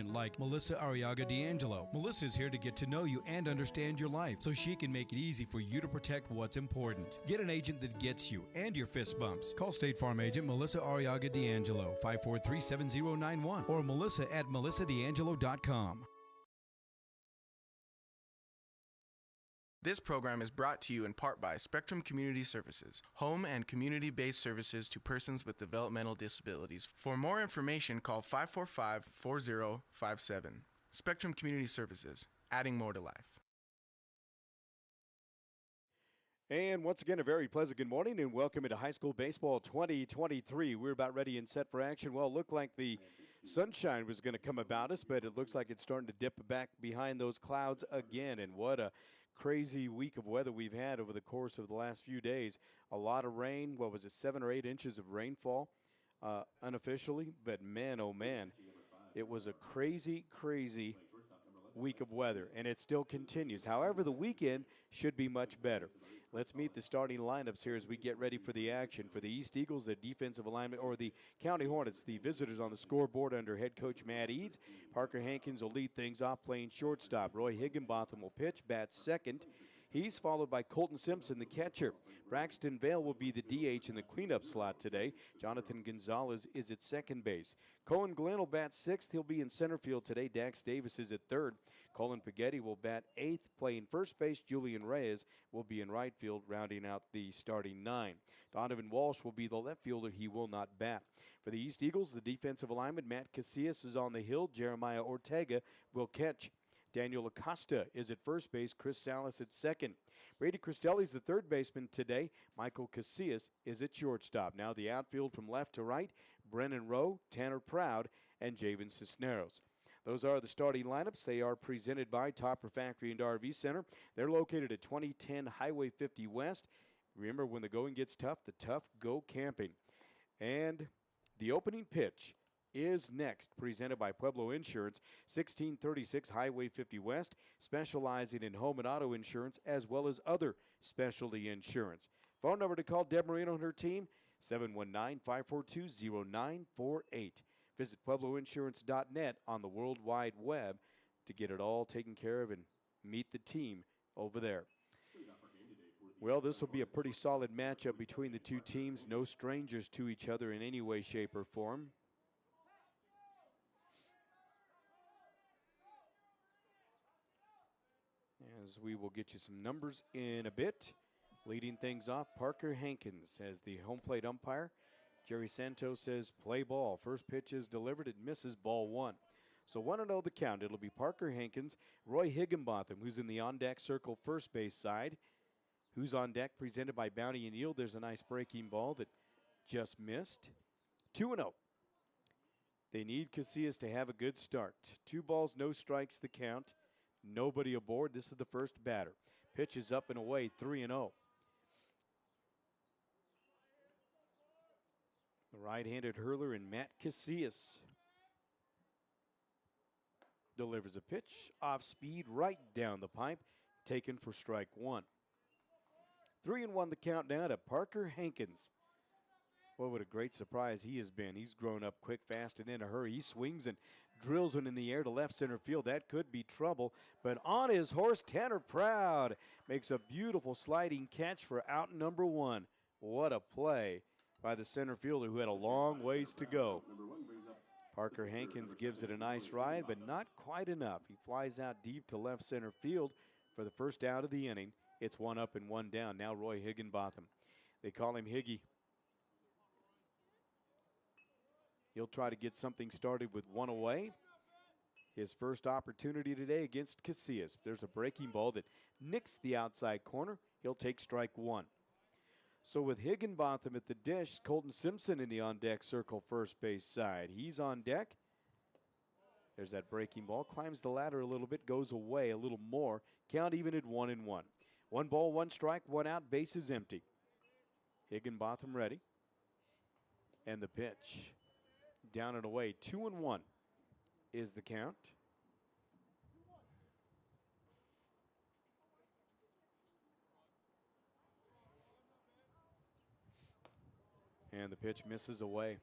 like Melissa Arriaga D'Angelo. Melissa is here to get to know you and understand your life so she can make it easy for you to protect what's important. Get an agent that gets you and your fist bumps. Call State Farm agent Melissa Arriaga D'Angelo, 543-7091 or melissa at melissadangelo.com. This program is brought to you in part by Spectrum Community Services, home and community-based services to persons with developmental disabilities. For more information, call 545-4057. Spectrum Community Services, adding more to life. And once again, a very pleasant good morning and welcome into high school baseball 2023. We're about ready and set for action. Well, it looked like the sunshine was going to come about us, but it looks like it's starting to dip back behind those clouds again. And what a crazy week of weather we've had over the course of the last few days. A lot of rain. What was it, 7 or 8 inches of rainfall unofficially? But man, oh man, it was a crazy week of weather, and it still continues. However, the weekend should be much better. Let's meet the starting lineups here as we get ready for the action. For the East Eagles, the defensive alignment, or the County Hornets, the visitors on the scoreboard under head coach Matt Eads. Parker Hankins will lead things off playing shortstop. Roy Higginbotham will pitch, bat second. He's followed by Colton Simpson, the catcher. Braxton Vale will be the DH in the cleanup slot today. Jonathan Gonzalez is at second base. Cohen Glenn will bat sixth. He'll be in center field today. Dax Davis is at third. Colin Paghetti will bat eighth, playing first base. Julian Reyes will be in right field, rounding out the starting 9. Donovan Walsh will be the left fielder. He will not bat. For the East Eagles, the defensive alignment, Matt Casillas is on the hill. Jeremiah Ortega will catch. Daniel Acosta is at first base. Chris Salas at second. Brady Cristelli's the third baseman today. Michael Casillas is at shortstop. Now the outfield from left to right, Brennan Rowe, Tanner Proud, and Javen Cisneros. Those are the starting lineups. They are presented by Topper Factory and RV Center. They're located at 2010 Highway 50 West. Remember, when the going gets tough, the tough go camping. And the opening pitch is next, presented by Pueblo Insurance, 1636 Highway 50 West, specializing in home and auto insurance as well as other specialty insurance. Phone number to call Deb Marino and her team, 719-542-0948. Visit PuebloInsurance.net on the World Wide Web to get it all taken care of and meet the team over there. Well, this will be a pretty solid matchup between the two teams. No strangers to each other in any way, shape, or form. As we will get you some numbers in a bit. Leading things off, Parker Hankins as the home plate umpire. Jerry Santos says play ball. First pitch is delivered. It misses, ball 1. So 1-0 the count. It'll be Parker Hankins, Roy Higginbotham, who's in the on-deck circle first base side. Who's on deck, presented by Bounty and Yield. There's a nice breaking ball that just missed. 2-0. They need Casillas to have a good start. 2 balls, no strikes the count. Nobody aboard. This is the first batter. Pitch is up and away, 3-0. The right-handed hurler in Matt Casillas delivers a pitch off speed right down the pipe, taken for strike 1. 3-1 the count down to Parker Hankins. Well, what a great surprise he has been. He's grown up quick, fast, and in a hurry. He swings and drills one in the air to left center field. That could be trouble. But on his horse, Tanner Proud makes a beautiful sliding catch for out number 1. What a play by the center fielder who had a long ways to go. Parker Hankins gives it a nice ride, but not quite enough. He flies out deep to left center field for the first out of the inning. It's 1 up and 1 down. Now Roy Higginbotham. They call him Higgy. He'll try to get something started with 1 away. His first opportunity today against Casillas. There's a breaking ball that nicks the outside corner. He'll take strike 1. So with Higginbotham at the dish, Colton Simpson in the on-deck circle first base side. He's on deck. There's that breaking ball. Climbs the ladder a little bit, goes away a little more. Count even at 1-1. 1 ball, 1 strike, 1 out, bases empty. Higginbotham ready. And the pitch. Down and away, 2-1 is the count. And the pitch misses away.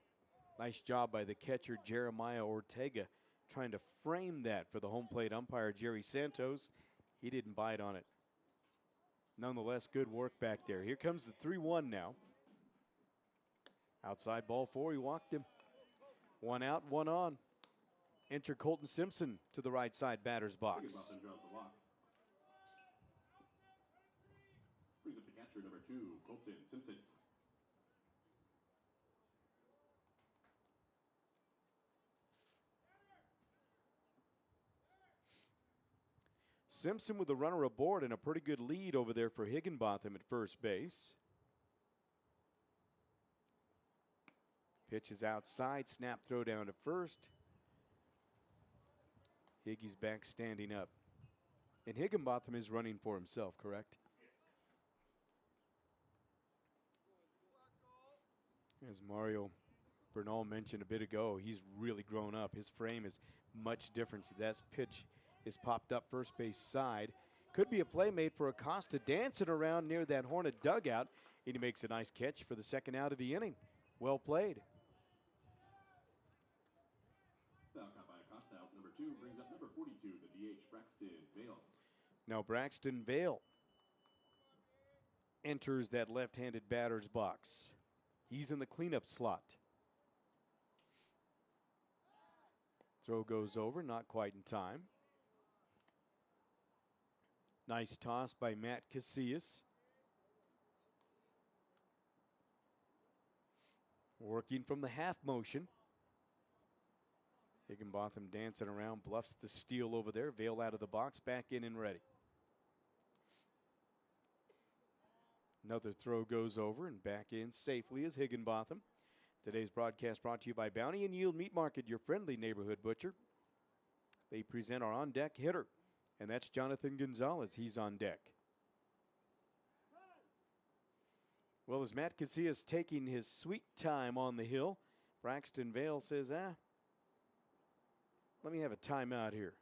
Nice job by the catcher, Jeremiah Ortega, trying to frame that for the home plate umpire, Jerry Santos. He didn't bite on it. Nonetheless, good work back there. Here comes the 3-1 now. Outside ball 4, he walked him. 1 out, 1 on. Enter Colton Simpson to the right side batter's box. Brings up the catcher, number 2, Colton Simpson. Simpson with the runner aboard and a pretty good lead over there for Higginbotham at first base. Pitch is outside, snap throw down to first. Higgy's back standing up. And Higginbotham is running for himself, correct? As Mario Bernal mentioned a bit ago, he's really grown up. His frame is much different. That pitch is popped up first base side. Could be a play made for Acosta, dancing around near that Hornet dugout, and he makes a nice catch for the second out of the inning. Well played. Foul caught by Acosta, out number 2, brings up number 42, the DH, Braxton Vale. Now Braxton Vale enters that left-handed batter's box. He's in the cleanup slot. Throw goes over, not quite in time. Nice toss by Matt Casillas. Working from the half motion. Higginbotham dancing around, bluffs the steal over there. Vale out of the box, back in and ready. Another throw goes over and back in safely is Higginbotham. Today's broadcast brought to you by Bounty and Yield Meat Market, your friendly neighborhood butcher. They present our on-deck hitter, and that's Jonathan Gonzalez. He's on deck. Well, as Matt Casillas taking his sweet time on the hill, Braxton Vale says, let me have a timeout here.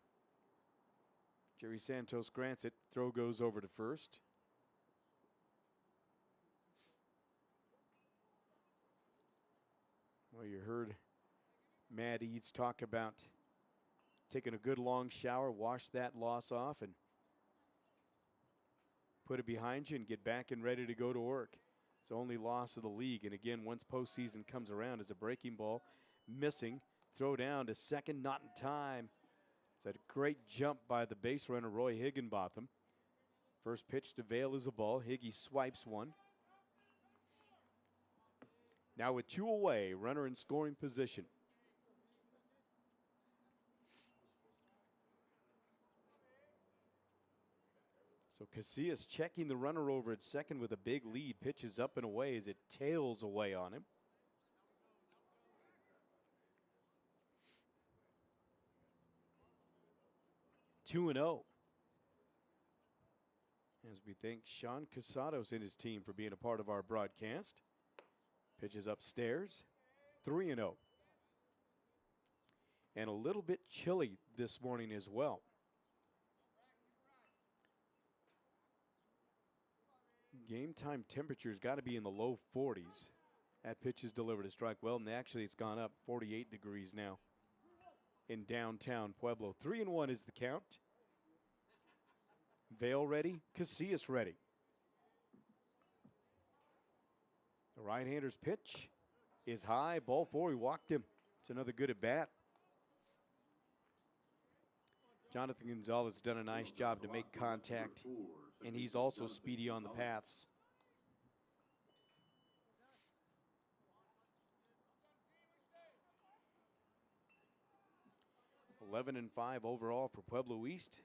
Jerry Santos grants it. Throw goes over to first. Well, you heard Matt Eads talk about taking a good long shower, wash that loss off, and put it behind you and get back and ready to go to work. It's the only loss of the league. And again, once postseason comes around, is a breaking ball missing. Throw down to second, not in time. It's a great jump by the base runner, Roy Higginbotham. First pitch to Vale is a ball. Higgy swipes one. Now with 2 away, runner in scoring position. So Casillas checking the runner over at second with a big lead. Pitches up and away as it tails away on him. Two and 0. As we thank Sean Casados and his team for being a part of our broadcast. Pitches upstairs. 3 and 0. And a little bit chilly this morning as well. Game time temperature's got to be in the low 40s. That pitch is delivered to strike well, and actually it's gone up 48 degrees now in downtown Pueblo. 3 and 1 is the count. Vale ready, Casillas ready. The right-hander's pitch is high, ball 4, he walked him. It's another good at bat. Jonathan Gonzalez has done a nice job to make contact, and he's also speedy on the paths. $11-5 overall for Pueblo East.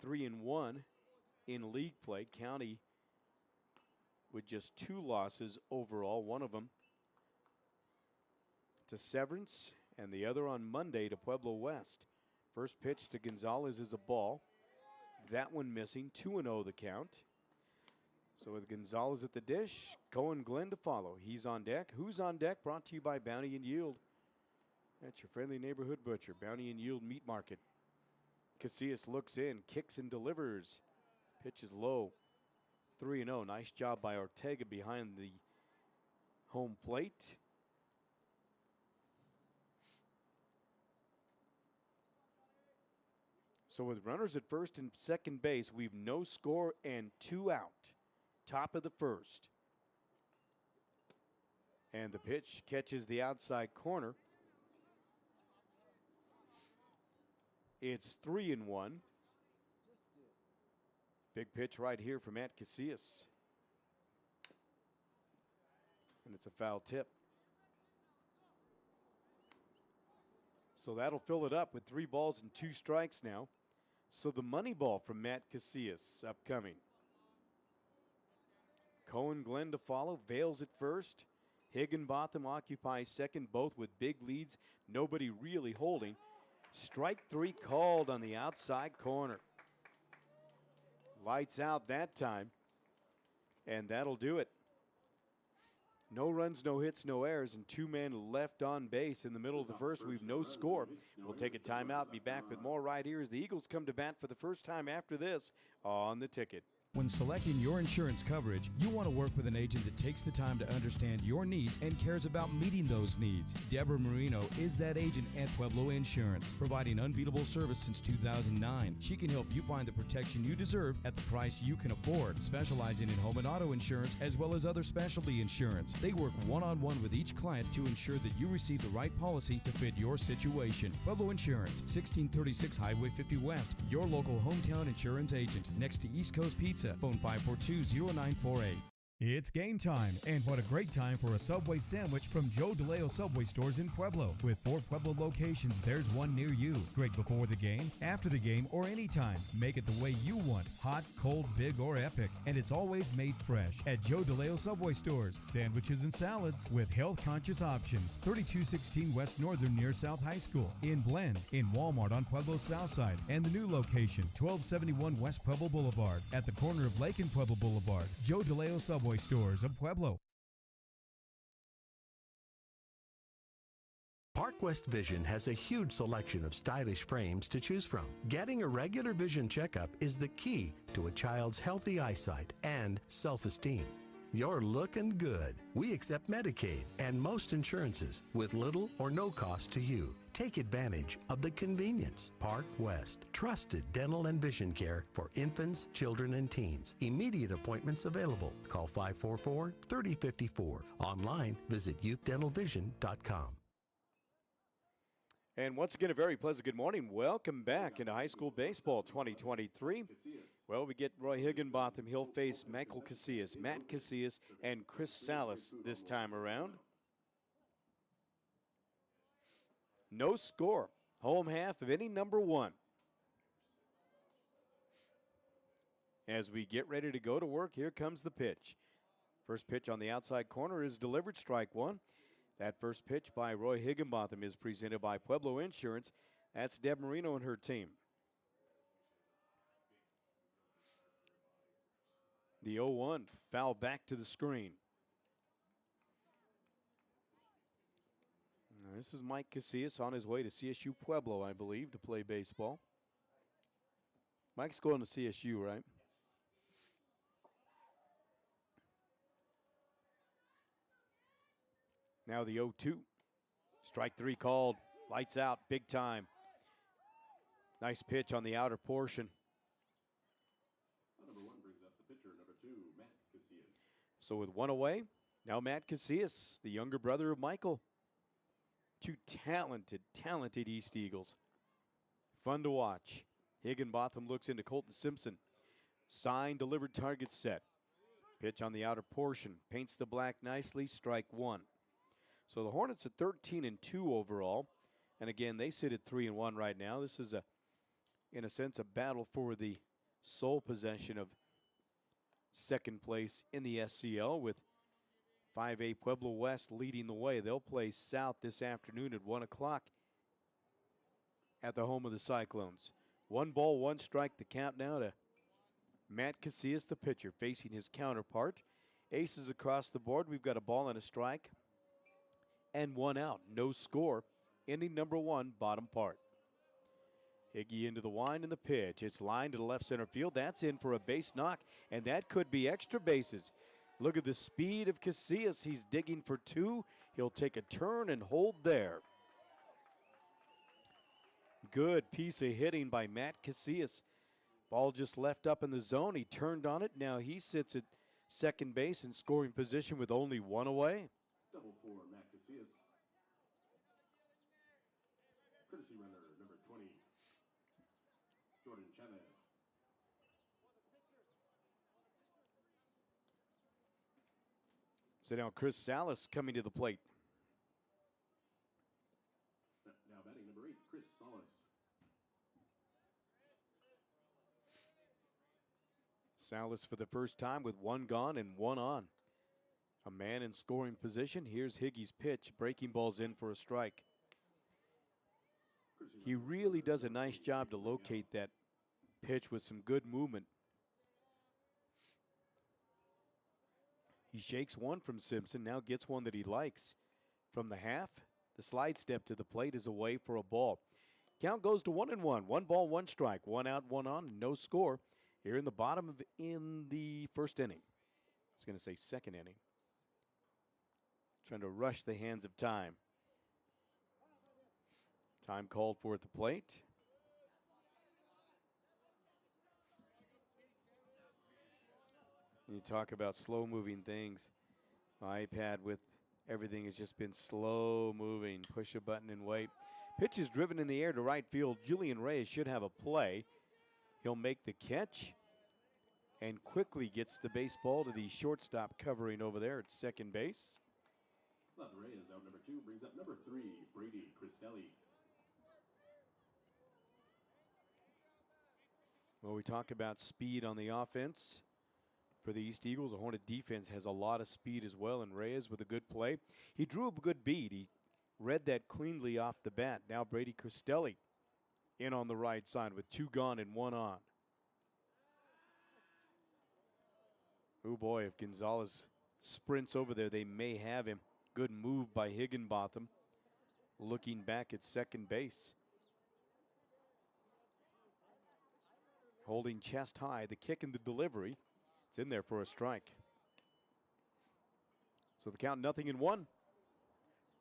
3-1 in league play. County with just 2 losses overall, one of them to Severance and the other on Monday to Pueblo West. First pitch to Gonzalez is a ball. That one missing. 2-0 the count. So with Gonzalez at the dish, Cohen Glenn to follow. He's on deck. Who's on deck? Brought to you by Bounty and Yield. That's your friendly neighborhood butcher. Bounty and Yield Meat Market. Casillas looks in, kicks and delivers. Pitch is low. 3-0. Nice job by Ortega behind the home plate. So with runners at first and second base, we've no score and 2 out. Top of the first. And the pitch catches the outside corner. It's 3-1. Big pitch right here from Matt Casillas. And it's a foul tip. So that'll fill it up with 3 balls and 2 strikes now. So the money ball from Matt Casillas upcoming. Cohen Glenn to follow. Vales at first. Higginbotham occupies second, both with big leads. Nobody really holding. Strike 3 called on the outside corner. Lights out that time. And that'll do it. No runs, no hits, no errors, and 2 men left on base in the middle of the first. We've no score. We'll take a timeout, be back with more right here as the Eagles come to bat for the first time after this on The Ticket. When selecting your insurance coverage, you want to work with an agent that takes the time to understand your needs and cares about meeting those needs. Deborah Marino is that agent at Pueblo Insurance, providing unbeatable service since 2009. She can help you find the protection you deserve at the price you can afford, specializing in home and auto insurance as well as other specialty insurance. They work one-on-one with each client to ensure that you receive the right policy to fit your situation. Pueblo Insurance, 1636 Highway 50 West, your local hometown insurance agent, next to East Coast Pizza. Phone 542-0948. It's game time, and what a great time for a Subway sandwich from Joe DeLeo Subway stores in Pueblo. With 4 Pueblo locations, there's one near you. Great before the game, after the game, or anytime. Make it the way you want, hot, cold, big, or epic. And it's always made fresh at Joe DeLeo Subway stores. Sandwiches and salads with health-conscious options. 3216 West Northern near South High School. In Blend, in Walmart on Pueblo's south side. And the new location, 1271 West Pueblo Boulevard. At the corner of Lake and Pueblo Boulevard. Joe DeLeo Subway stores of Pueblo. Park West Vision has a huge selection of stylish frames to choose from. Getting a regular vision checkup is the key to a child's healthy eyesight and self-esteem. You're looking good. We accept Medicaid and most insurances with little or no cost to you. Take advantage of the convenience. Park West. Trusted dental and vision care for infants, children, and teens. Immediate appointments available. Call 544-3054. Online, visit youthdentalvision.com. And once again, a very pleasant good morning. Welcome back into high school baseball 2023. Well, we get Roy Higginbotham. He'll face Michael Casillas, Matt Casillas, and Chris Salas this time around. No score. Home half of any number 1. As we get ready to go to work, here comes the pitch. First pitch on the outside corner is delivered, strike 1. That first pitch by Roy Higginbotham is presented by Pueblo Insurance. That's Deb Marino and her team. The 0-1 foul back to the screen. Now, this is Mike Casillas on his way to CSU Pueblo, I believe, to play baseball. Mike's going to CSU, right? Now the 0-2. Strike 3 called. Lights out, big time. Nice pitch on the outer portion. Number 1 brings up the pitcher, number 2, Matt Casillas. So with 1 away, now Matt Casillas, the younger brother of Michael. 2 talented East Eagles. Fun to watch. Higginbotham looks into Colton Simpson. Sign, delivered, target set. Pitch on the outer portion. Paints the black nicely, strike 1. So the Hornets are 13-2 overall. And again, they sit at 3-1 right now. This is, in a sense, a battle for the sole possession of second place in the SCL, with 5A Pueblo West leading the way. They'll play South this afternoon at 1 o'clock at the home of the Cyclones. 1 ball, 1 strike, the count now to Matt Casillas, the pitcher, facing his counterpart. Aces across the board. We've got a ball and a strike and 1 out. No score. Inning number 1, bottom part. Higgy into the wind and the pitch. It's lined to the left center field. That's in for a base knock, and that could be extra bases. Look at the speed of Casillas. He's digging for 2. He'll take a turn and hold there. good piece of hitting by Matt Casillas. Ball just left up in the zone. He turned on it. Now he sits at second base in scoring position with only one away. Double for Matt Casillas. Courtesy runner number 20, Jordan Chavez. So now Chris Salas coming to the plate. Now batting number 8, Chris Salas. Salas for the first time with one gone and one on. A man in scoring position. Here's Higgy's pitch. Breaking ball's in for a strike. He really does a nice job to locate that pitch with some good movement. He shakes one from Simpson, now gets one that he likes. From the half, the slide step to the plate is away for a ball. Count goes to 1-1. 1 ball, 1 strike. 1 out, 1 on, and no score here in the first inning. I was going to say second inning. Trying to rush the hands of time. Time called for at the plate. You talk about slow-moving things. My iPad with everything has just been slow-moving. Push a button and wait. Pitch is driven in the air to right field. Julian Reyes should have a play. He'll make the catch and quickly gets the baseball to the shortstop covering over there at second base. Left Reyes out number 2, brings up number 3, Brady Cristelli. Well, we talk about speed on the offense. For the East Eagles, the Hornet defense has a lot of speed as well, and Reyes with a good play. He drew a good beat. He read that cleanly off the bat. Now Brady Cristelli in on the right side with 2 gone and 1 on. Oh boy, if Gonzalez sprints over there, they may have him. Good move by Higginbotham. Looking back at second base. Holding chest high, the kick and the delivery. It's in there for a strike. So the count 0-1.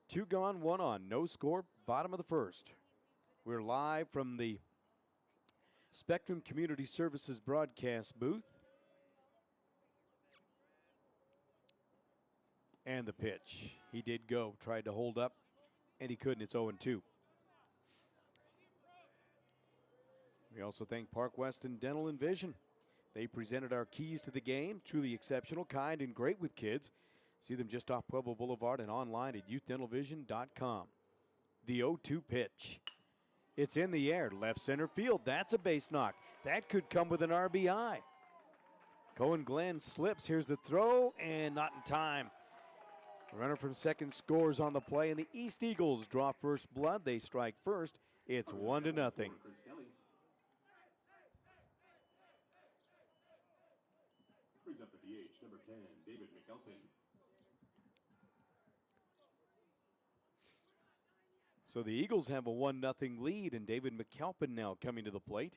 2 gone, 1 on. No score, bottom of the first. We're live from the Spectrum Community Services broadcast booth. And the pitch. He did go, tried to hold up, and he couldn't. It's 0-2. We also thank Park Weston Dental and Vision. They presented our keys to the game. Truly exceptional, kind, and great with kids. See them just off Pueblo Boulevard and online at youthdentalvision.com. The 0-2 pitch. It's in the air, left center field. That's a base knock. That could come with an RBI. Cohen Glenn slips. Here's the throw, and not in time. The runner from second scores on the play, and the East Eagles draw first blood. They strike first. It's 1-0. Brings up the DH, number 10, David McElton. So the Eagles have a 1-0 lead, and David McAlpin now coming to the plate.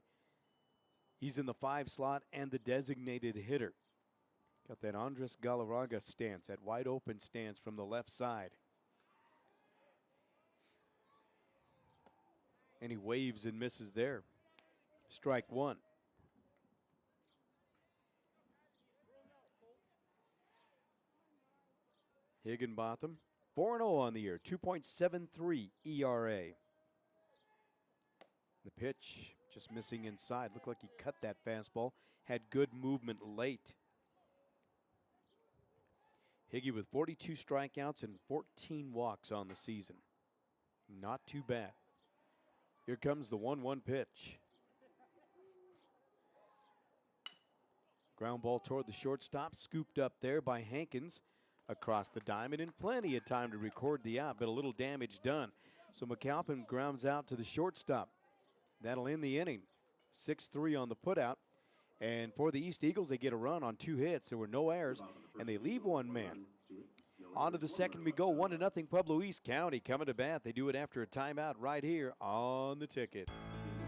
He's in the 5 slot and the designated hitter. Got that Andres Galarraga stance, that wide open stance from the left side. And he waves and misses there. Strike 1. Higginbotham, 4-0 on the year, 2.73 ERA. The pitch just missing inside. Looked like he cut that fastball. Had good movement late. Higgy with 42 strikeouts and 14 walks on the season. Not too bad. Here comes the 1-1 pitch. Ground ball toward the shortstop, scooped up there by Hankins. Across the diamond, and plenty of time to record the out, but a little damage done. So McAlpin grounds out to the shortstop. That'll end the inning. 6-3 on the putout. And for the East Eagles, they get a run on 2 hits. There were no errors, and they leave 1 man. On to the second we go, 1-0 Pueblo East County coming to bat. They do it after a timeout right here on the ticket.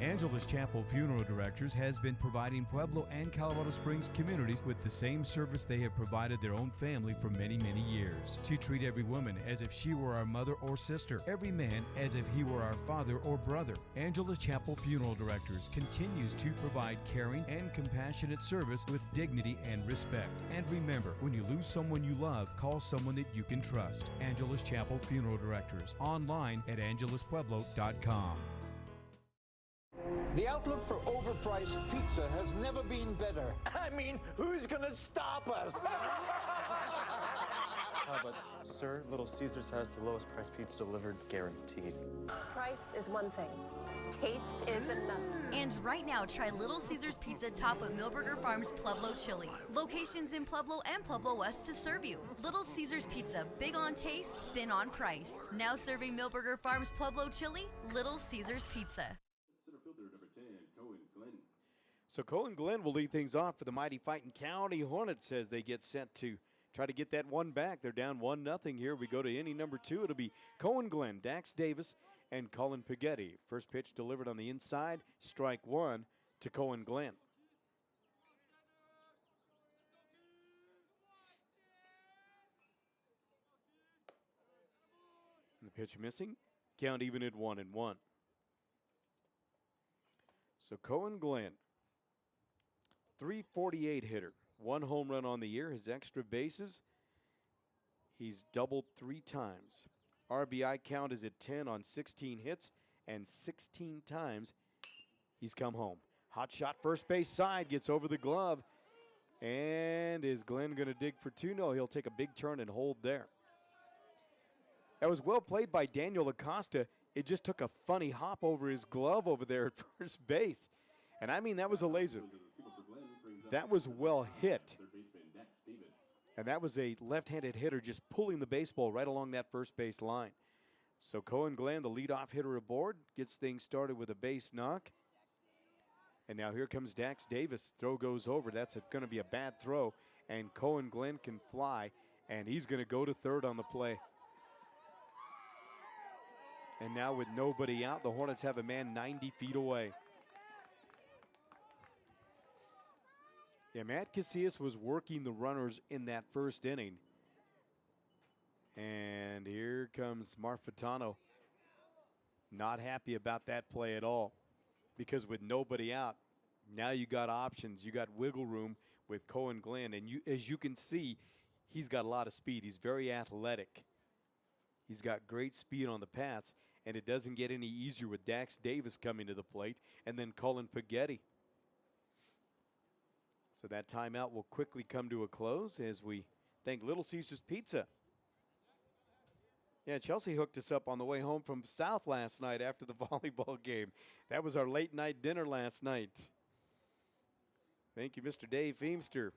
Angela's Chapel Funeral Directors has been providing Pueblo and Colorado Springs communities with the same service they have provided their own family for many, many years. To treat every woman as if she were our mother or sister, every man as if he were our father or brother. Angela's Chapel Funeral Directors continues to provide caring and compassionate service with dignity and respect. And remember, when you lose someone you love, call someone that you can trust. Angela's Chapel Funeral Directors. Online at angeluspueblo.com. The outlook for overpriced pizza has never been better. I mean, who's gonna stop us? But, sir, Little Caesars has the lowest price pizza delivered, guaranteed. Price is one thing. Taste is another. And right now, try Little Caesars Pizza topped with Millburger Farms Pueblo chili. Locations in Pueblo and Pueblo West to serve you. Little Caesars Pizza, big on taste, thin on price. Now serving Millburger Farms Pueblo chili, Little Caesars Pizza. Center fielder number 10, Cohen Glenn. So Cohen Glenn will lead things off for the mighty Fighting County Hornets as they get set to try to get that one back. They're down 1-0 here. We go to inning number 2. It'll be Cohen Glenn, Dax Davis, and Colin Paghetti. First pitch delivered on the inside, strike one to Cohen Glenn. And the pitch missing, count even at 1-1. So Cohen Glenn, 348 hitter, 1 home run on the year. His extra bases, he's doubled 3 times. RBI count is at 10 on 16 hits, and 16 times he's come home. Hot shot first base side, gets over the glove. And is Glenn going to dig for 2? No, he'll take a big turn and hold there. That was well played by Daniel Acosta. It just took a funny hop over his glove over there at first base. And I mean, that was a laser. That was well hit. And that was a left-handed hitter just pulling the baseball right along that first base line. So Cohen Glenn, the leadoff hitter aboard, gets things started with a base knock. And now here comes Dax Davis. Throw goes over. That's going to be a bad throw. And Cohen Glenn can fly. And he's going to go to third on the play. And now with nobody out, the Hornets have a man 90 feet away. Yeah, Matt Casillas was working the runners in that first inning. And here comes Marfitano. Not happy about that play at all. Because with nobody out, now you got options. You got wiggle room with Cohen Glenn. And as you can see, he's got a lot of speed. He's very athletic. He's got great speed on the paths. And it doesn't get any easier with Dax Davis coming to the plate. And then Colin Paghetti. So that timeout will quickly come to a close as we thank Little Caesars Pizza. Yeah, Chelsea hooked us up on the way home from South last night after the volleyball game. That was our late night dinner last night. Thank you, Mr. Dave Feemster,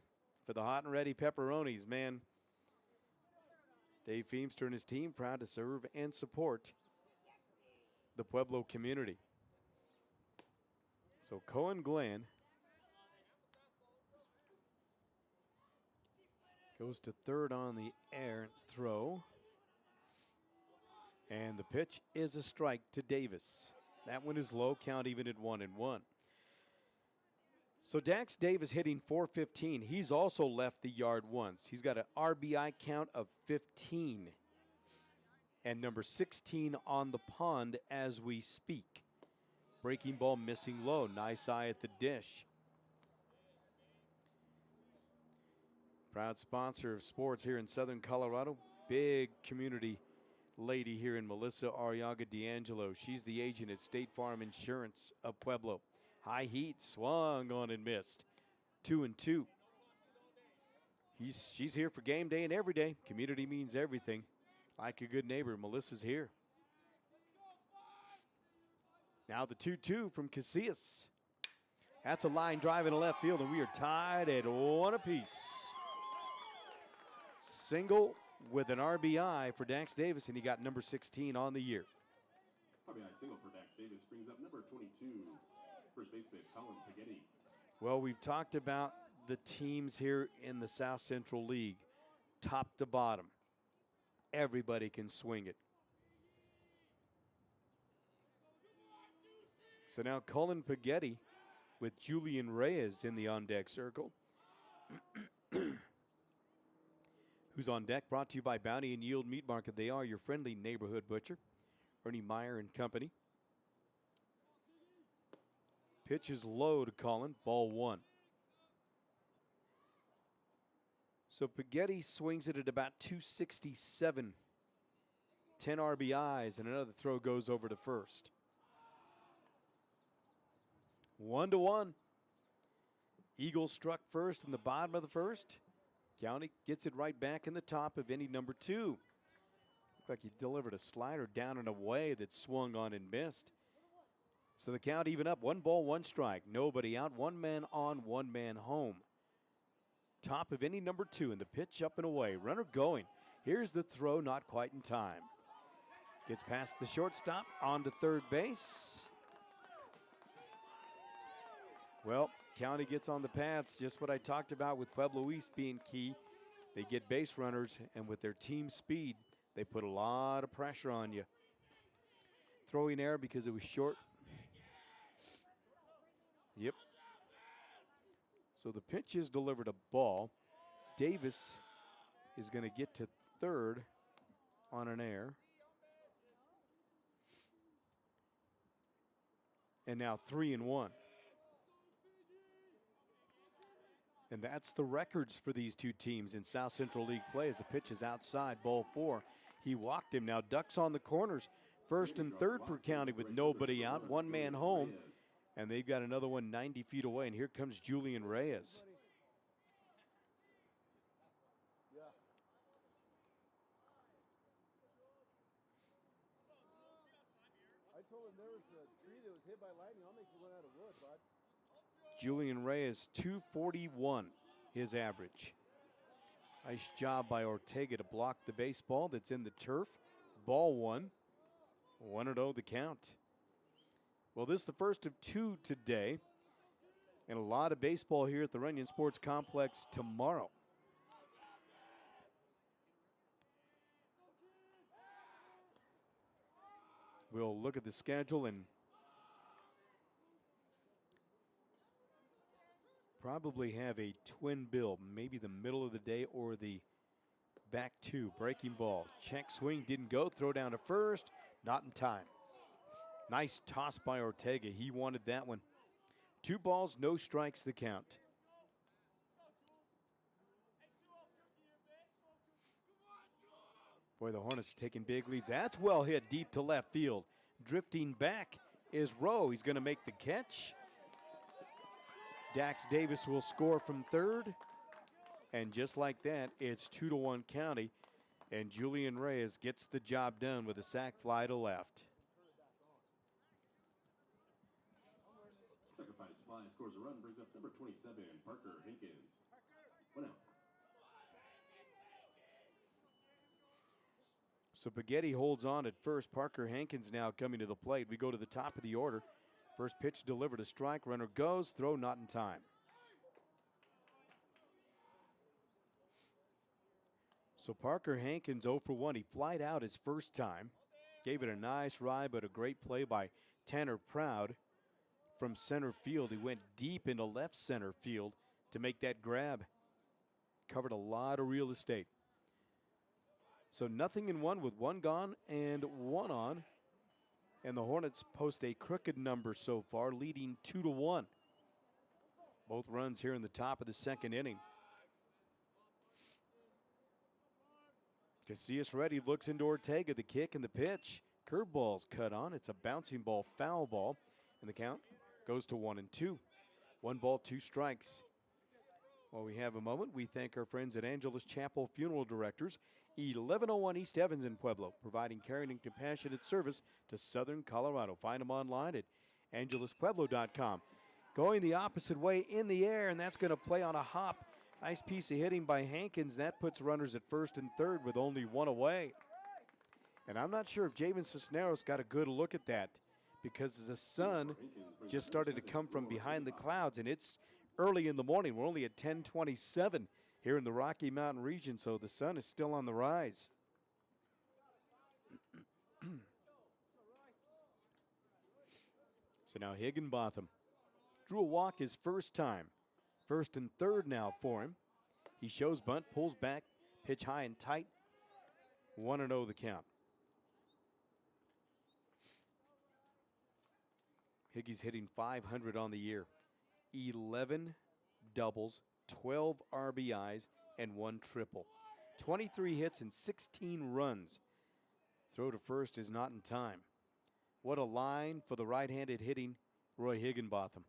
for the hot and ready pepperonis, man. Dave Feemster and his team proud to serve and support the Pueblo community. So Cohen Glenn goes to third on the errant throw. And the pitch is a strike to Davis. That one is low, count even at 1-1. So Dax Davis hitting .415. He's also left the yard once. He's got an RBI count of 15. And number 16 on the pond as we speak. Breaking ball missing low. Nice eye at the dish. Proud sponsor of sports here in Southern Colorado. Big community lady here in Melissa Arriaga D'Angelo. She's the agent at State Farm Insurance of Pueblo. High heat, swung on and missed. 2-2. She's here for game day and every day. Community means everything. Like a good neighbor, Melissa's here. Now the 2-2 from Casillas. That's a line drive in the left field, and we are tied at 1 apiece. Single with an RBI for Dax Davis, and he got number 16 on the year. RBI single for Dax Davis brings up number 22, first baseman Colin Paghetti. Well, we've talked about the teams here in the South Central League, top to bottom. Everybody can swing it. So now Cullen Pagetti with Julian Reyes in the on-deck circle. Who's on deck? Brought to you by Bounty and Yield Meat Market. They are your friendly neighborhood butcher. Ernie Meyer and company. Pitch is low to Cullen. Ball one. So Pagetti swings it at about 267. 10 RBIs, and another throw goes over to first. 1-1. Eagles struck first in the bottom of the first. County gets it right back in the top of inning number 2. Looked like he delivered a slider down and away that swung on and missed. So the count even up. 1 ball, 1 strike. Nobody out. 1 man on, 1 man home. Top of inning number 2, and the pitch up and away. Runner going. Here's the throw, not quite in time. Gets past the shortstop, on to third base. Well, County gets on the paths, just what I talked about with Pueblo East being key. They get base runners, and with their team speed, they put a lot of pressure on you. Throwing error because it was short. Yep. So the pitch is delivered a ball. Davis is going to get to third on an error. And now 3-1. And that's the records for these two teams in South Central League play as the pitch is outside, ball 4. He walked him. Now ducks on the corners. First and third for County with nobody out. 1 man home. And they've got another one 90 feet away. And here comes Julian Reyes. I told him there was a tree that was hit by lightning. I'll make you run out of wood, bud. Julian Reyes, 241, his average. Nice job by Ortega to block the baseball that's in the turf. Ball 1. 1-0 the count. Well, this is the first of 2 today. And a lot of baseball here at the Runyon Sports Complex tomorrow. We'll look at the schedule and probably have a twin bill, maybe the middle of the day or the back 2. Breaking ball. Check swing, didn't go. Throw down to first, not in time. Nice toss by Ortega. He wanted that one. 2 balls, no strikes the count. Boy, the Hornets are taking big leads. That's well hit deep to left field. Drifting back is Rowe. He's going to make the catch. Dax Davis will score from third. And just like that, it's 2-1 County. And Julian Reyes gets the job done with a sac fly to left. Sacrifice fly scores a run, brings up number 27, Parker Hankins. 1 out. So Pagetti holds on at first. Parker Hankins now coming to the plate. We go to the top of the order. First pitch delivered, a strike. Runner goes. Throw not in time. So Parker Hankins 0 for 1. He flied out his first time. Gave it a nice ride, but a great play by Tanner Proud from center field. He went deep into left center field to make that grab. Covered a lot of real estate. So 0-1 with 1 gone and 1 on. And the Hornets post a crooked number so far, leading 2-1. Both runs here in the top of the second inning. Casillas ready, looks into Ortega, the kick and the pitch. Curveball's cut on. It's a bouncing ball, foul ball. And the count goes to 1-2. 1 ball, 2 strikes. While we have a moment, we thank our friends at Angelus Chapel Funeral Directors, 1101 East Evans in Pueblo, providing caring and compassionate service to Southern Colorado. Find them online at angeluspueblo.com. Going the opposite way in the air, and that's going to play on a hop. Nice piece of hitting by Hankins. That puts runners at first and third with only 1 away. And I'm not sure if Javen Cisneros got a good look at that because the sun just started to come from behind the clouds, and it's early in the morning. We're only at 10:27 here in the Rocky Mountain region, so the sun is still on the rise. So now Higginbotham drew a walk his first time. 1st and 3rd now for him. He shows bunt, pulls back, pitch high and tight. 1-0 the count. Higgy's hitting .500 on the year. 11 doubles, 12 RBIs, and 1 triple. 23 hits and 16 runs. Throw to first is not in time. What a line for the right-handed hitting Roy Higginbotham.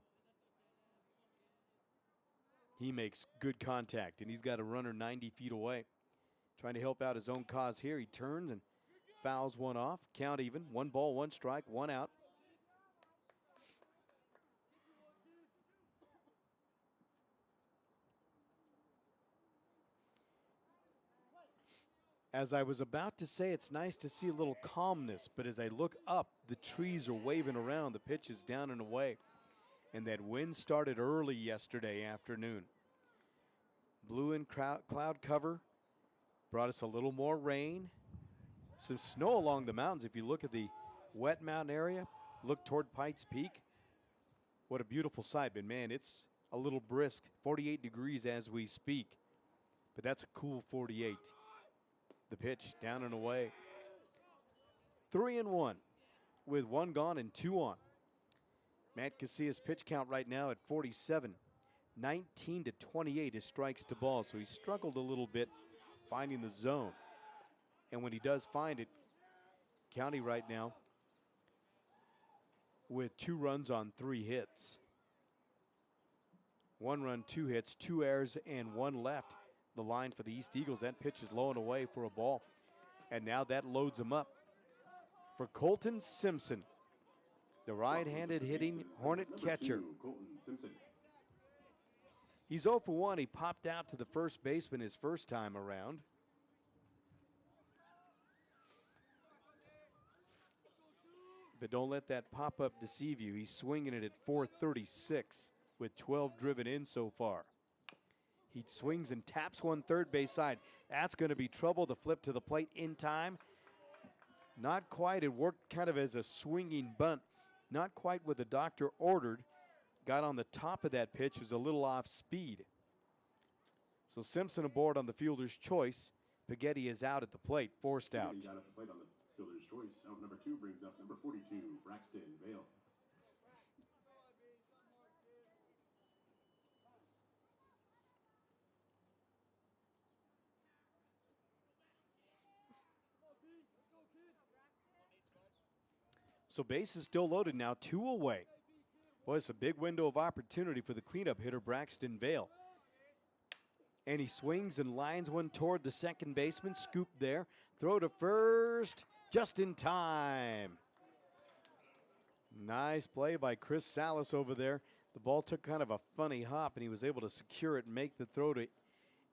He makes good contact, and he's got a runner 90 feet away. Trying to help out his own cause here. He turns and fouls one off. Count even. 1 ball, 1 strike, 1 out. As I was about to say, it's nice to see a little calmness, but as I look up, the trees are waving around. The pitch is down and away. And that wind started early yesterday afternoon. Blew in cloud cover, brought us a little more rain. Some snow along the mountains. If you look at the wet mountain area, look toward Pikes Peak. What a beautiful sight, but man, it's a little brisk. 48 degrees as we speak, but that's a cool 48. The pitch down and away. 3-1 with 1 gone and 2 on. Matt Casillas' pitch count right now at 47. 19 to 28 is strikes to balls, so he struggled a little bit finding the zone. And when he does find it, County right now with 2 runs on 3 hits. 1 run, 2 hits, 2 errors, and 1 left. The line for the East Eagles. That pitch is low and away for a ball. And now that loads him up. For Colton Simpson, the right-handed hitting Hornet catcher. He's 0 for 1. He popped out to the first baseman his first time around. But don't let that pop-up deceive you. He's swinging it at 436 with 12 driven in so far. He swings and taps one third base side. That's going to be trouble. The flip to the plate in time. Not quite. It worked kind of as a swinging bunt. Not quite what the doctor ordered. Got on the top of that pitch. Was a little off speed. So Simpson aboard on the fielder's choice. Spaghetti is out at the plate. Forced out. Out at the plate on the fielder's choice. Out number 2 brings up number 42, Braxton Vale. So base is still loaded now, 2 away. Boy, it's a big window of opportunity for the cleanup hitter, Braxton Vale. And he swings and lines one toward the second baseman, scooped there. Throw to first, just in time. Nice play by Chris Salas over there. The ball took kind of a funny hop, and he was able to secure it and make the throw to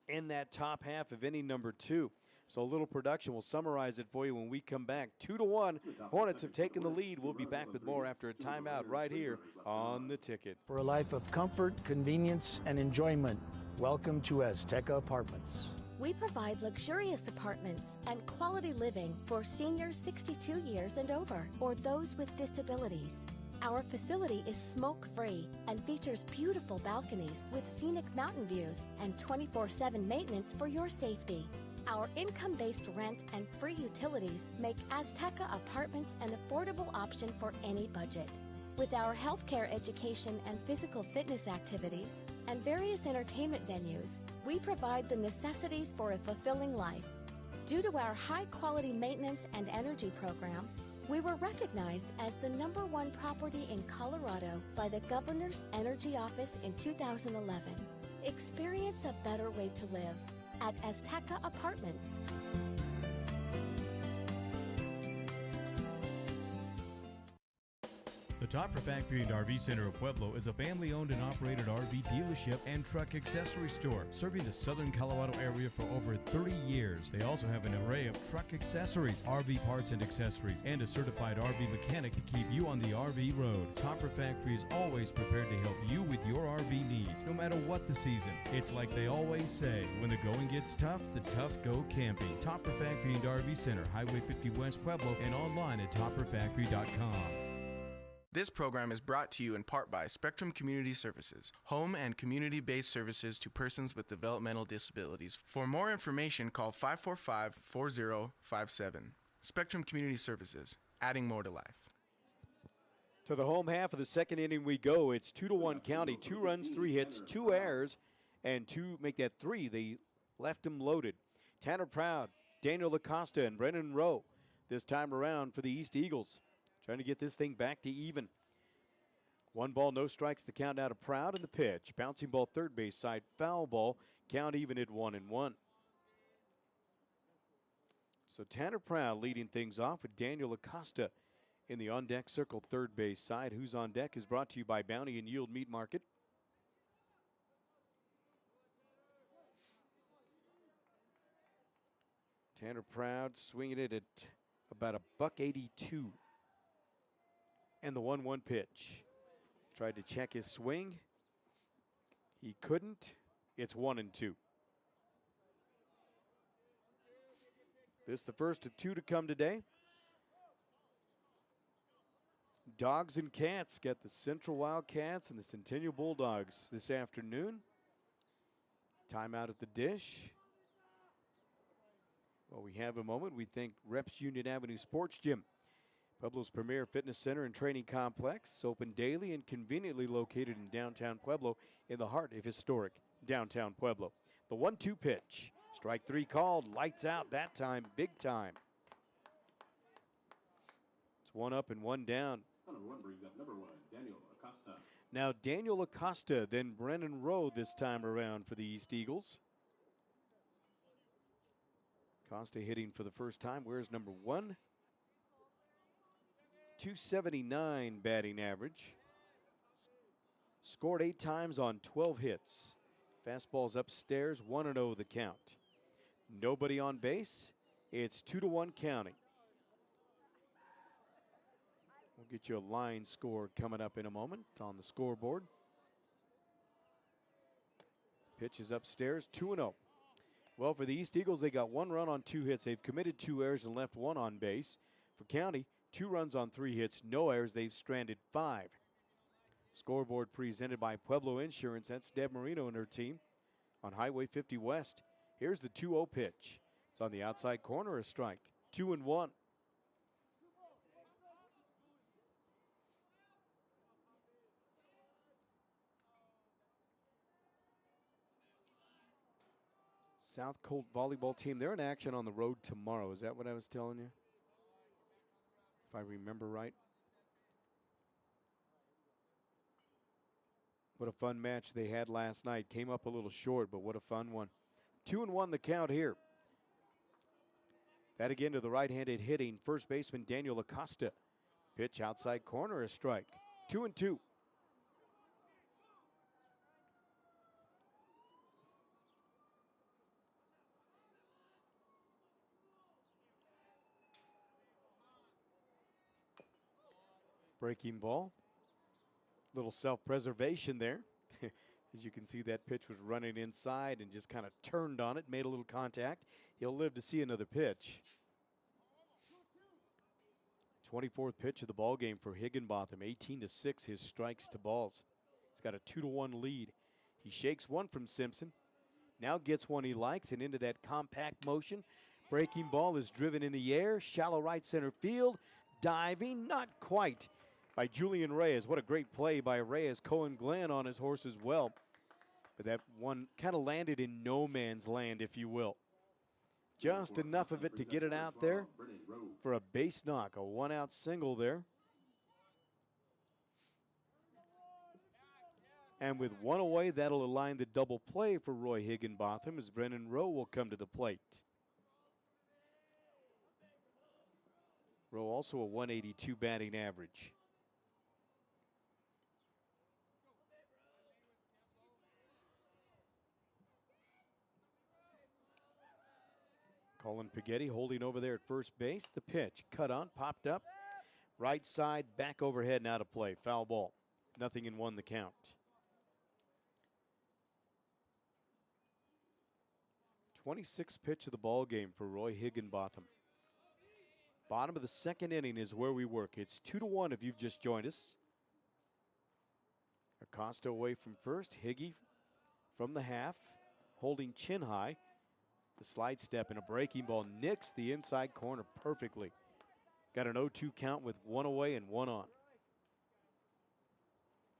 end that top half of inning number 2. So a little production. We'll summarize it for you when we come back. 2-1. Hornets have taken the lead. We'll be back with more after a timeout right here on The Ticket. For a life of comfort, convenience, and enjoyment, welcome to Azteca Apartments. We provide luxurious apartments and quality living for seniors 62 years and over, or those with disabilities. Our facility is smoke-free and features beautiful balconies with scenic mountain views and 24/7 maintenance for your safety. Our income-based rent and free utilities make Azteca Apartments an affordable option for any budget. With our healthcare education and physical fitness activities and various entertainment venues, we provide the necessities for a fulfilling life. Due to our high-quality maintenance and energy program, we were recognized as the #1 property in Colorado by the Governor's Energy Office in 2011. Experience a better way to live at Azteca Apartments. The Topper Factory and RV Center of Pueblo is a family-owned and operated RV dealership and truck accessory store, serving the southern Colorado area for over 30 years. They also have an array of truck accessories, RV parts and accessories, and a certified RV mechanic to keep you on the RV road. Topper Factory is always prepared to help you with your RV needs, no matter what the season. It's like they always say, when the going gets tough, the tough go camping. Topper Factory and RV Center, Highway 50 West Pueblo, and online at topperfactory.com. This program is brought to you in part by Spectrum Community Services, home and community-based services to persons with developmental disabilities. For more information, call 545-4057. Spectrum Community Services, adding more to life. To the home half of the second inning we go. It's 2-1 County. 2 runs, 3 hits, 2 errors, and 2 make that 3. They left them loaded. Tanner Proud, Daniel Acosta, and Brennan Rowe this time around for the East Eagles. Trying to get this thing back to even. 1 ball, no strikes, the count out of Proud, and the pitch. Bouncing ball third base side, foul ball. Count even at 1-1. So Tanner Proud leading things off with Daniel Acosta in the on-deck circle third base side. Who's on deck is brought to you by Bounty and Yield Meat Market. Tanner Proud swinging it at about $182. And the 1-1 pitch. Tried to check his swing. He couldn't. It's 1-2. This is the first of 2 to come today. Dogs and Cats got the Central Wildcats and the Centennial Bulldogs this afternoon. Timeout at the dish. Well, we have a moment. We thank Reps Union Avenue Sports Gym, Pueblo's premier fitness center and training complex, open daily and conveniently located in downtown Pueblo in the heart of historic downtown Pueblo. The 1-2 pitch. Strike 3 called. Lights out that time. Big time. It's 1 up and 1 down. Number 1 brings up number 1, Daniel Acosta. Now Daniel Acosta, then Brennan Rowe this time around for the East Eagles. Acosta hitting for the first time. Where's number 1? 279 batting average. Scored 8 times on 12 hits. Fastball's upstairs, 1-0 the count. Nobody on base. It's 2-1 County. We'll get you a line score coming up in a moment on the scoreboard. Pitch is upstairs, 2-0. Well, for the East Eagles, they got 1 run on 2 hits. They've committed 2 errors and left 1 on base. For County, 2 runs on 3 hits, no errors. They've stranded 5. Scoreboard presented by Pueblo Insurance. That's Deb Marino and her team on Highway 50 West. Here's the 2-0 pitch. It's on the outside corner, a strike. 2-1. South Colt volleyball team, they're in action on the road tomorrow. Is that what I was telling you? If I remember right. What a fun match they had last night. Came up a little short, but what a fun one. 2-1 the count here. That again to the right-handed hitting first baseman Daniel Acosta. Pitch outside corner, a strike. 2-2. Breaking ball. Little self-preservation there. As you can see, that pitch was running inside and just kind of turned on it, made a little contact. He'll live to see another pitch. 24th pitch of the ball game for Higginbotham. 18-6 his strikes to balls. He's got a 2-1 lead. He shakes one from Simpson. Now gets one he likes and into that compact motion. Breaking ball is driven in the air. Shallow right center field. Diving, not quite, by Julian Reyes. What a great play by Reyes. Cohen Glenn on his horse as well. But that one kind of landed in no man's land, if you will. Just enough of it to get it out there for a base knock. A 1-out single there. And with 1 away, that'll align the double play for Roy Higginbotham as Brennan Rowe will come to the plate. Rowe also a 182 batting average. Colin Paggetti holding over there at first base. The pitch cut on, popped up. Right side, back overhead, and out of play. Foul ball. 0-1 the count. '26th pitch of the ball game for Roy Higginbotham. Bottom of the second inning is where we work. It's 2-1 if you've just joined us. Acosta away from first. Higgy from the half, holding chin high. The slide step and a breaking ball nicks the inside corner perfectly. Got an 0-2 count with one away and one on.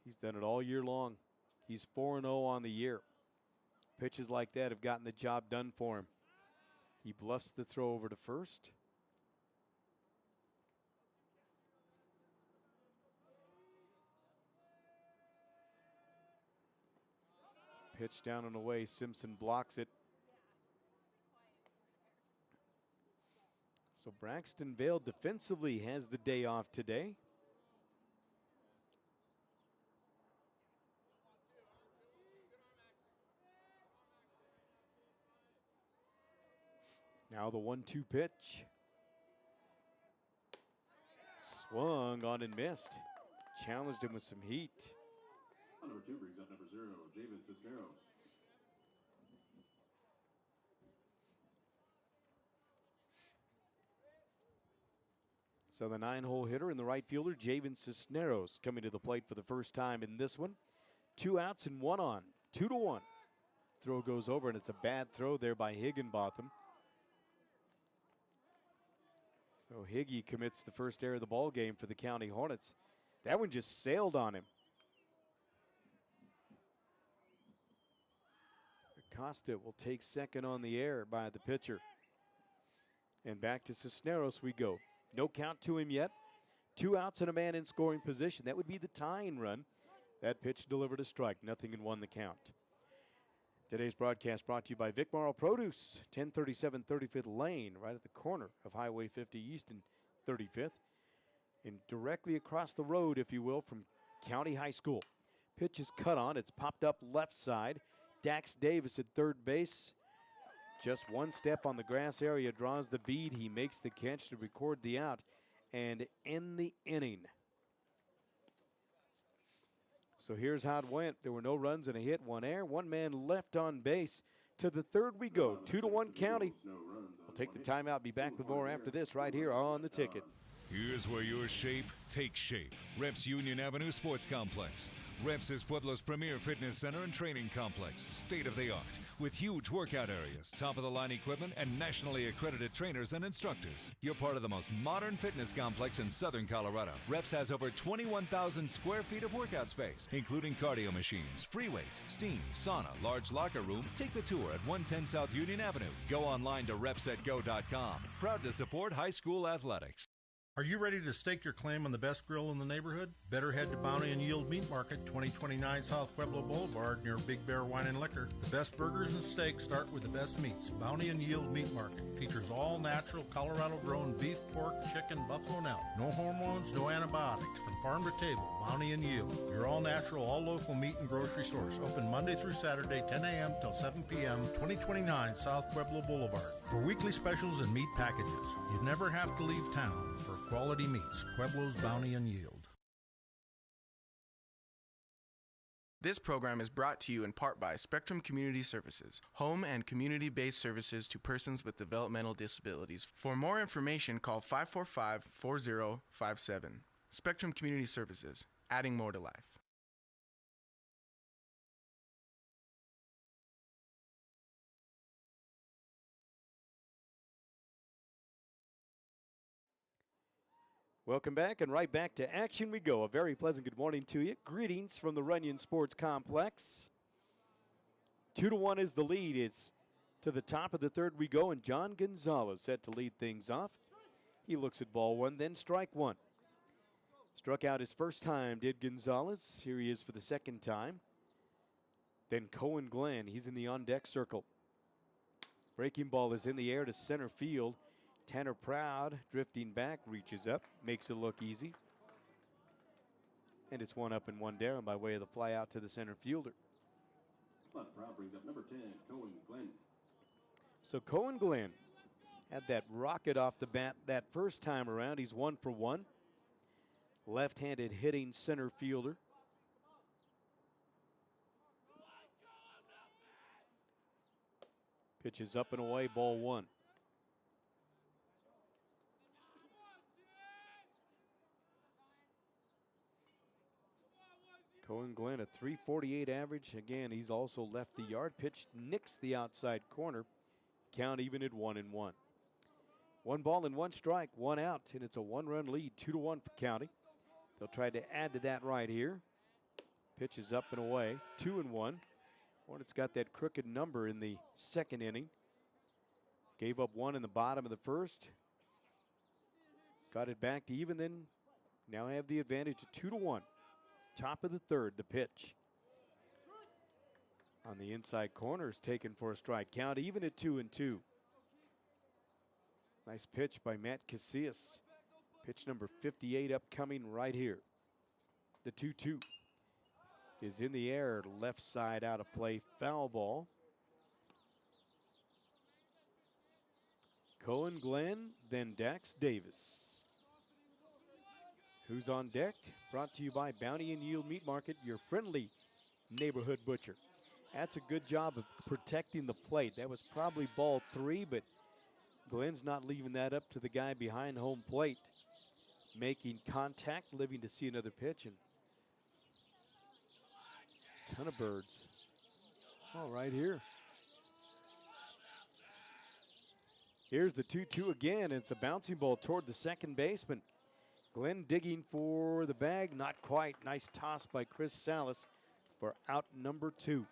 He's done it all year long. He's 4-0 on the year. Pitches like that have gotten the job done for him. He bluffs the throw over to first. Pitch down and away. Simpson blocks it. So Braxton Vale defensively has the day off today. Now the 1-2 pitch. Swung on and missed. Challenged him with some heat. Number 2 brings up number 0, Javen Cisneros. So the 9-hole hitter and the right fielder, Javen Cisneros, coming to the plate for the first time in this one. 2 outs and 1 on. 2-1. Throw goes over, and it's a bad throw there by Higginbotham. So Higgy commits the first error of the ball game for the County Hornets. That one just sailed on him. Acosta will take second on the air by the pitcher. And back to Cisneros we go. No count to him yet. 2 outs and a man in scoring position. That would be the tying run. That pitch delivered a strike. 0-1 the count. Today's broadcast brought to you by Vic Morrow Produce, 1037 35th Lane, right at the corner of Highway 50 East and 35th. And directly across the road, if you will, from County High School. Pitch is cut on. It's popped up left side. Dax Davis at third base. Just one step on the grass area, draws the bead. He makes the catch to record the out and end the inning. So here's how it went. There were no runs and a hit, 1 error, 1 man left on base. To the third we go, 2-1 County. We'll take the timeout, be back with more after this right here on The Ticket. Here's where your shape takes shape. Reps Union Avenue Sports Complex. Reps is Pueblo's premier fitness center and training complex, state-of-the-art, with huge workout areas, top-of-the-line equipment, and nationally accredited trainers and instructors. You're part of the most modern fitness complex in southern Colorado. Reps has over 21,000 square feet of workout space, including cardio machines, free weights, steam, sauna, large locker room. Take the tour at 110 South Union Avenue. Go online to repsetgo.com. Proud to support high school athletics. Are you ready to stake your claim on the best grill in the neighborhood? Better head to Bounty and Yield Meat Market, 2029 South Pueblo Boulevard, near Big Bear Wine and Liquor. The best burgers and steaks start with the best meats. Bounty and Yield Meat Market features all natural Colorado-grown beef, pork, chicken, buffalo, and elk. No hormones, no antibiotics. From farm to table, Bounty and Yield. Your all-natural, all-local meat and grocery source. Open Monday through Saturday, 10 a.m. till 7 p.m., 2029 South Pueblo Boulevard. For weekly specials and meat packages, you never have to leave town for quality meats. Pueblo's Bounty and Yield. This program is brought to you in part by Spectrum Community Services, home and community-based services to persons with developmental disabilities. For more information, call 545-4057. Spectrum Community Services, adding more to life. Welcome back, and right back to action we go. A very pleasant good morning to you. Greetings from the Runyon Sports Complex. 2-1 is the lead. It's to the top of the third we go, and John Gonzalez set to lead things off. He looks at ball one, then strike one. Struck out his first time, did Gonzalez. Here he is for the second time. Then Cohen Glenn, he's in the on-deck circle. Breaking ball is in the air to center field. Tanner Proud drifting back, reaches up, makes it look easy. And it's 1 up and 1 down by way of the fly out to the center fielder. Proud brings up number 10, Cohen Glenn. So Cohen Glenn had that rocket off the bat that first time around. He's 1 for 1. Left-handed hitting center fielder. Pitches up and away, ball 1. Cohen Cohen Glenn, a .348 average. Again, he's also left the yard. Pitch nicks the outside corner. Count even at 1-1. 1 ball and 1 strike, 1 out, and it's a 1-run lead, 2-1 for County. They'll try to add to that right here. Pitch is up and away, 2-1. Hornets got that crooked number in the second inning. Gave up 1 in the bottom of the first. Got it back to even, then now have the advantage of 2-1. Top of the third, the pitch. On the inside corner is taken for a strike. Count even at 2-2. Nice pitch by Matt Casillas. Pitch number 58 upcoming right here. The 2-2 is in the air, left side out of play, foul ball. Cohen Glenn, then Dax Davis. Who's on deck? Brought to you by Bounty and Yield Meat Market, your friendly neighborhood butcher. That's a good job of protecting the plate. That was probably ball 3, but Glenn's not leaving that up to the guy behind home plate. Making contact, living to see another pitch, and ton of birds. All right here. Here's the 2-2 again. It's a bouncing ball toward the second baseman. Glenn digging for the bag, not quite. Nice toss by Chris Salas for out number 2.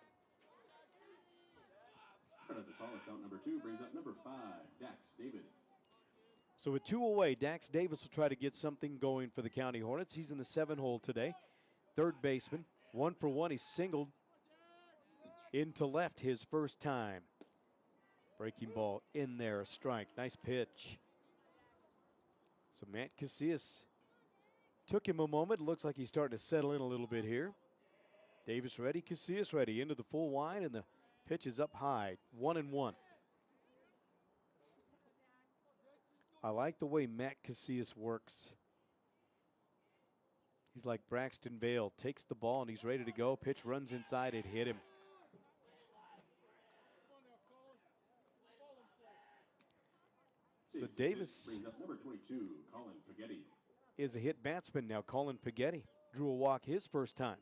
Out number 2 brings up number 5, Dax Davis. So with 2 away, Dax Davis will try to get something going for the County Hornets. He's in the 7 hole today. Third baseman, 1 for 1. He singled into left his first time. Breaking ball in there, a strike. Nice pitch. So Matt Casillas took him a moment. Looks like he's starting to settle in a little bit here. Davis ready, Casillas ready. Into the full wide, and the pitch is up high. 1-1. I like the way Matt Casillas works. He's like Braxton Vale. Takes the ball and he's ready to go. Pitch runs inside. It hit him. So Davis brings up number 22, Colin Paggetti. Is a hit batsman now. Colin Paggetti drew a walk his first time.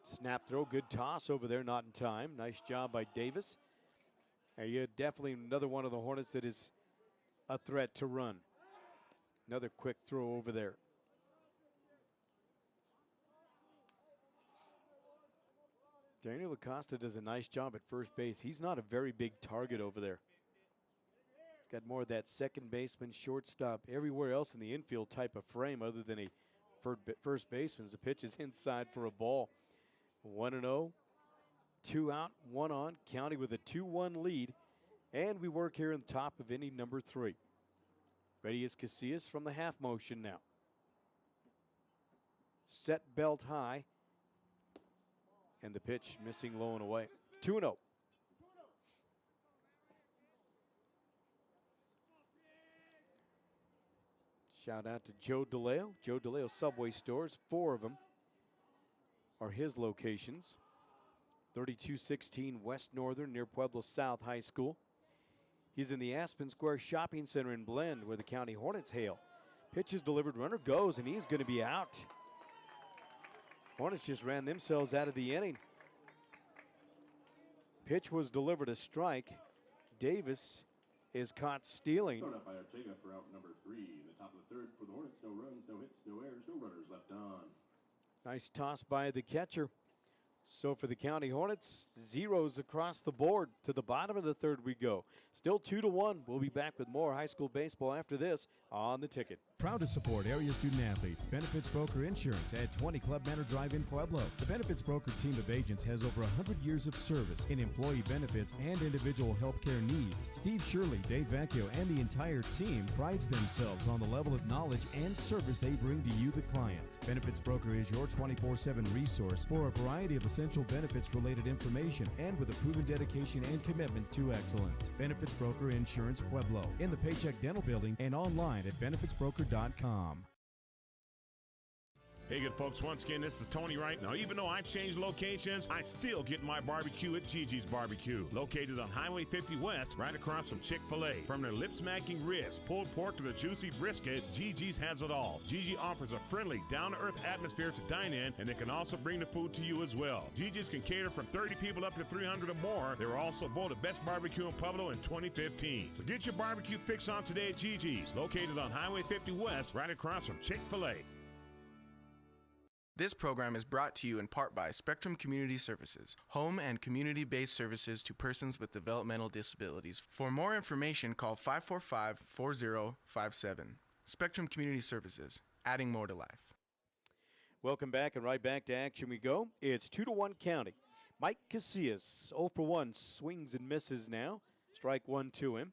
Snap throw, good toss over there, not in time. Nice job by Davis. Yeah, definitely another one of the Hornets that is a threat to run. Another quick throw over there. Daniel Acosta does a nice job at first base. He's not a very big target over there. He's got more of that second baseman, shortstop, everywhere else in the infield type of frame other than a first baseman. The pitch is inside for a ball. 1-0, 2 out, 1 on. County with a 2-1 lead. And we work here in the top of inning number 3. Ready is Casillas from the half motion now. Set belt high. And the pitch missing low and away. 2-0. Shout out to Joe DeLeo. Joe DeLeo Subway stores, 4 of them are his locations. 3216 West Northern near Pueblo South High School. He's in the Aspen Square Shopping Center in Blend where the County Hornets hail. Pitch is delivered, runner goes, and he's going to be out. Hornets just ran themselves out of the inning. Pitch was delivered a strike. Davis is caught stealing. Thrown up by Ortega for out number 3. The top of the third for the Hornets. No runs, no hits, no errors, no runners left on. Nice toss by the catcher. So for the County Hornets, zeros across the board. To the bottom of the third we go. Still 2-1. We'll be back with more high school baseball after this on The Ticket. Proud to support area student athletes. Benefits Broker Insurance at 20 Club Manor Drive in Pueblo. The Benefits Broker team of agents has over 100 years of service in employee benefits and individual health care needs. Steve Shirley, Dave Vecchio, and the entire team prides themselves on the level of knowledge and service they bring to you, the client. Benefits Broker is your 24/7 resource for a variety of essential benefits-related information and with a proven dedication and commitment to excellence. Benefits Broker Insurance Pueblo in the Paycheck Dental Building and online at benefitsbroker.com. Hey, good folks, once again, this is Tony Wright. Now, even though I've changed locations, I still get my barbecue at Gigi's Barbecue, located on Highway 50 West, right across from Chick-fil-A. From their lip-smacking ribs, pulled pork to the juicy brisket, Gigi's has it all. Gigi offers a friendly, down-to-earth atmosphere to dine in, and they can also bring the food to you as well. Gigi's can cater from 30 people up to 300 or more. They were also voted Best Barbecue in Pueblo in 2015. So get your barbecue fix on today at Gigi's, located on Highway 50 West, right across from Chick-fil-A. This program is brought to you in part by Spectrum Community Services, home and community-based services to persons with developmental disabilities. For more information, call 545-4057. Spectrum Community Services, adding more to life. Welcome back, and right back to action we go. It's 2-1 County. Mike Casillas, 0 for 1, swings and misses now. Strike one to him.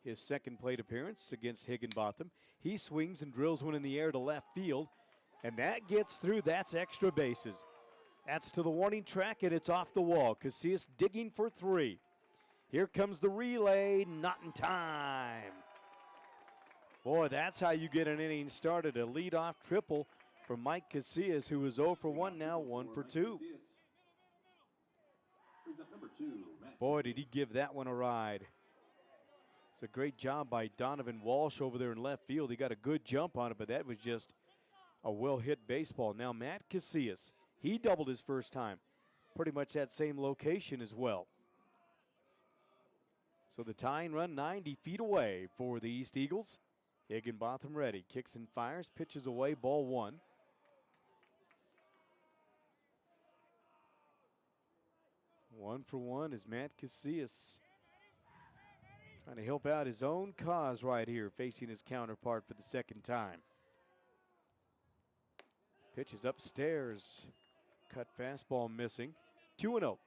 His second plate appearance against Higginbotham. He swings and drills one in the air to left field. And that gets through. That's extra bases. That's to the warning track, and it's off the wall. Casillas digging for 3. Here comes the relay. Not in time. Boy, that's how you get an inning started. A leadoff triple for Mike Casillas, who is 0 for 1 now, 1 for 2. Boy, did he give that one a ride. It's a great job by Donovan Walsh over there in left field. He got a good jump on it, but that was just a well-hit baseball. Now Matt Casillas, he doubled his first time. Pretty much that same location as well. So the tying run 90 feet away for the East Eagles. Higginbotham ready. Kicks and fires. Pitches away. Ball 1. One for 1 is Matt Casillas. Trying to help out his own cause right here, facing his counterpart for the second time. Pitch is upstairs. Cut fastball missing. 2-0.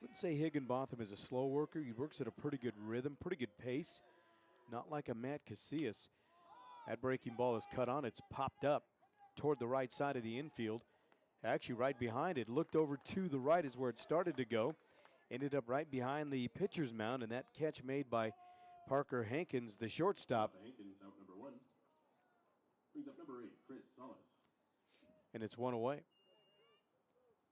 Wouldn't say Higginbotham is a slow worker. He works at a pretty good rhythm, pretty good pace. Not like a Matt Casillas. That breaking ball is cut on. It's popped up toward the right side of the infield. Actually right behind it. Looked over to the right is where it started to go. Ended up right behind the pitcher's mound, and that catch made by Parker Hankins, the shortstop. Hankins out number 1. Brings up number 8, Chris Solis. And it's 1 away.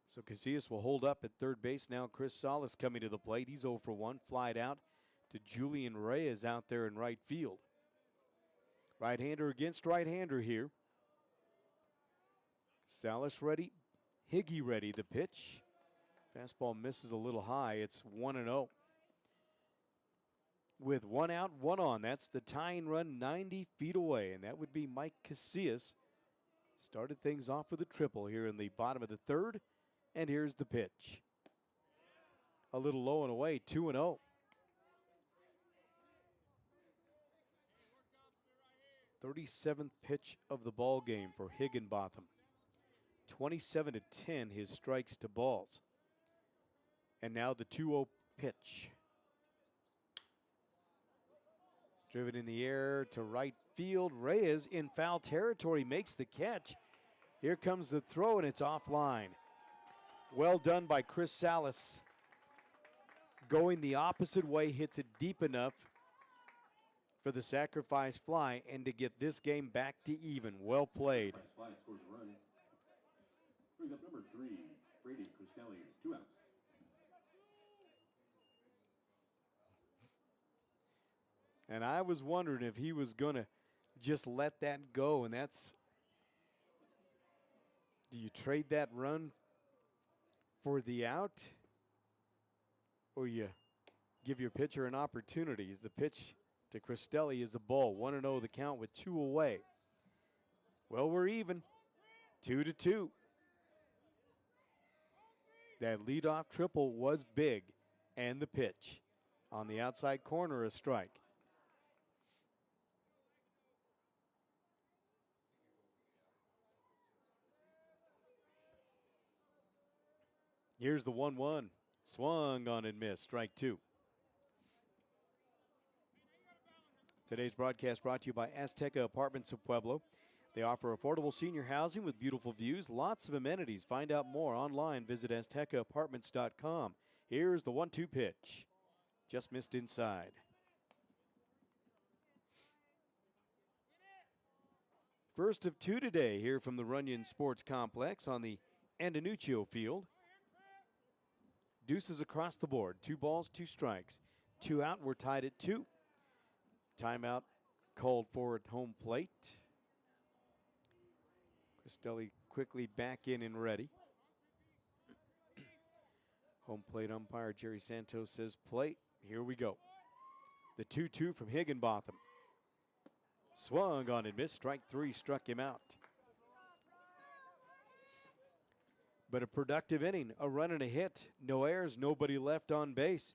So Casillas will hold up at third base now. Chris Solis coming to the plate. He's 0 for 1. Flied out to Julian Reyes out there in right field. Right-hander against right-hander here. Solis ready. Higgy ready. The pitch. Fastball misses a little high. It's 1-0. With 1 out, 1 on. That's the tying run 90 feet away, and that would be Mike Casillas. Started things off with a triple here in the bottom of the third, and here's the pitch. A little low and away, 2-0. "37th pitch of the ball game for Higginbotham. 27-10 his strikes to balls. And now the 2-0 pitch. Driven in the air to right field. Reyes in foul territory makes the catch. Here comes the throw, and it's offline. Well done by Chris Solis. Going the opposite way, hits it deep enough for the sacrifice fly and to get this game back to even. Well played. Fly scores a run. Brings up number 3, Brady Cristelli, 2 outs. And I was wondering if he was going to just let that go, and that's, do you trade that run for the out, or you give your pitcher an opportunity? As the pitch to Cristelli is a ball. 1-0 the count with 2 away. Well, we're even. 2-2. That leadoff triple was big, and the pitch on the outside corner, a strike. Here's the 1-1. Swung on and missed. Strike 2. Today's broadcast brought to you by Azteca Apartments of Pueblo. They offer affordable senior housing with beautiful views, lots of amenities. Find out more online. Visit aztecaapartments.com. Here's the 1-2 pitch. Just missed inside. First of two today here from the Runyon Sports Complex on the Andanuccio field. Deuces across the board. 2 balls, 2 strikes. 2 out. We're tied at 2. Timeout called for at home plate. Cristelli quickly back in and ready. Home plate umpire Jerry Santos says plate. Here we go. The 2-2 from Higginbotham. Swung on and missed. Strike 3 struck him out. But a productive inning. A run and a hit. No errors. Nobody left on base.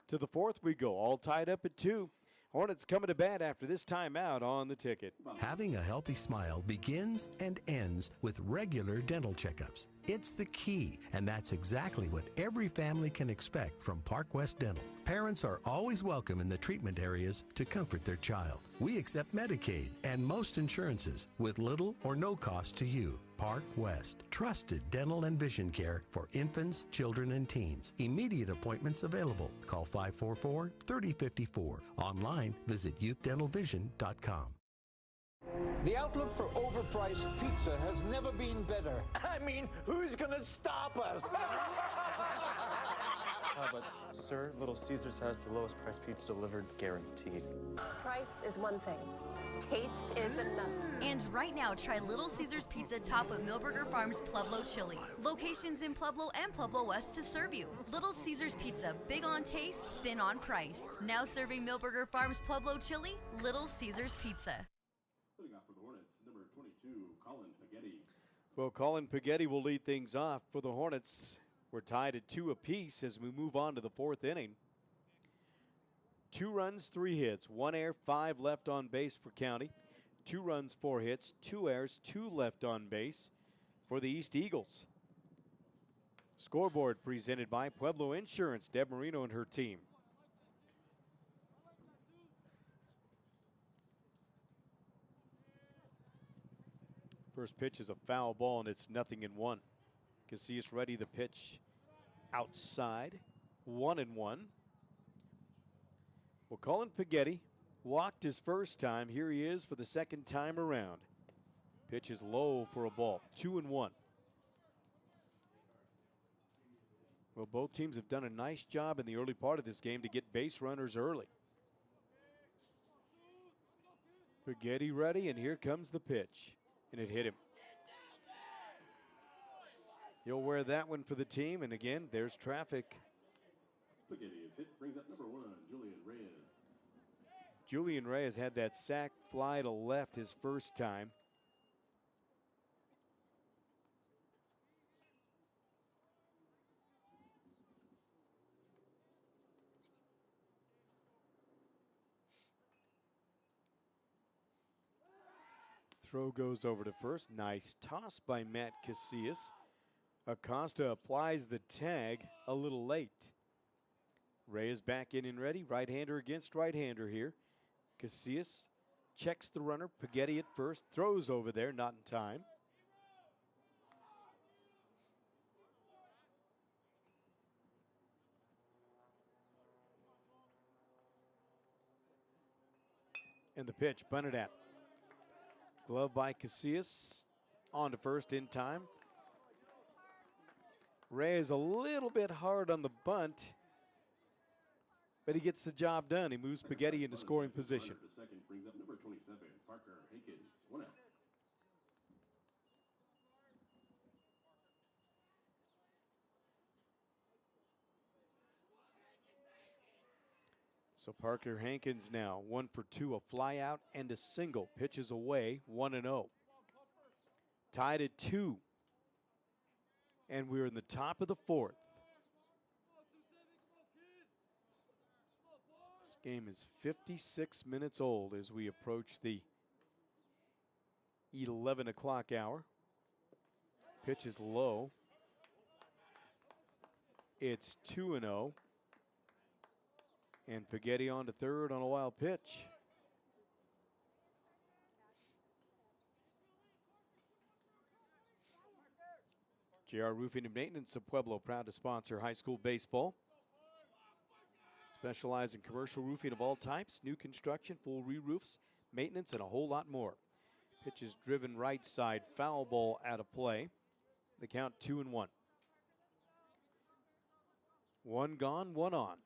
To the 4th we go. All tied up at 2. Hornets coming to bat after this timeout on the ticket. Having a healthy smile begins and ends with regular dental checkups. It's the key, and that's exactly what every family can expect from Park West Dental. Parents are always welcome in the treatment areas to comfort their child. We accept Medicaid and most insurances with little or no cost to you. Park West, trusted dental and vision care for infants, children, and teens. Immediate appointments available. Call 544-3054. Online, visit youthdentalvision.com. The outlook for overpriced pizza has never been better. I mean, who's gonna stop us? But, sir, Little Caesars has the lowest price pizza delivered, guaranteed. Price is one thing. Taste is another. And right now, try Little Caesars Pizza top of Millburger Farms Pueblo Chili. Locations in Pueblo and Pueblo West to serve you. Little Caesars Pizza, big on taste, thin on price. Now serving Millburger Farms Pueblo Chili, Little Caesars Pizza. Putting up for the Hornets, number 22, Colin Paghetti. Well, Colin Paghetti will lead things off for the Hornets. We're tied at 2 apiece as we move on to the 4th inning. 2 runs, 3 hits, 1 error, 5 left on base for County. 2 runs, 4 hits, 2 errors, 2 left on base for the East Eagles. Scoreboard presented by Pueblo Insurance, Deb Marino and her team. First pitch is a foul ball, and it's 0-1. Casillas ready the pitch outside. 1-1. Well, Colin Paghetti walked his first time. Here he is for the second time around. Pitch is low for a ball. 2-1. Well, both teams have done a nice job in the early part of this game to get base runners early. Paghetti ready, and here comes the pitch. And it hit him. He'll wear that one for the team, and again, there's traffic. Paghetti is hit, brings up number 1, Julian Reyes. Julian Reyes had that sac fly to left his first time. Throw goes over to first. Nice toss by Matt Casillas. Acosta applies the tag a little late. Reyes back in and ready. Right-hander against right-hander here. Casillas checks the runner. Paghetti at first. Throws over there. Not in time. And the pitch bunted at. Glove by Casillas. On to first in time. Reyes a little bit hard on the bunt, but he gets the job done. He moves Paghetti into scoring position. Second brings up number 27, Parker Hankins. 1 out. So Parker Hankins now 1 for 2, a fly out and a single. Pitches away, 1-0. Tied at 2. And we're in the top of the 4th. This game is 56 minutes old as we approach the 11 o'clock hour. Pitch is low. It's 2-0. And Paghetti on to third on a wild pitch. JR Roofing and Maintenance of Pueblo, proud to sponsor high school baseball. As Specialize in commercial roofing of all types, new construction, full re-roofs, maintenance, and a whole lot more. Pitch is driven right side, foul ball out of play. The count 2-1. One gone, one on.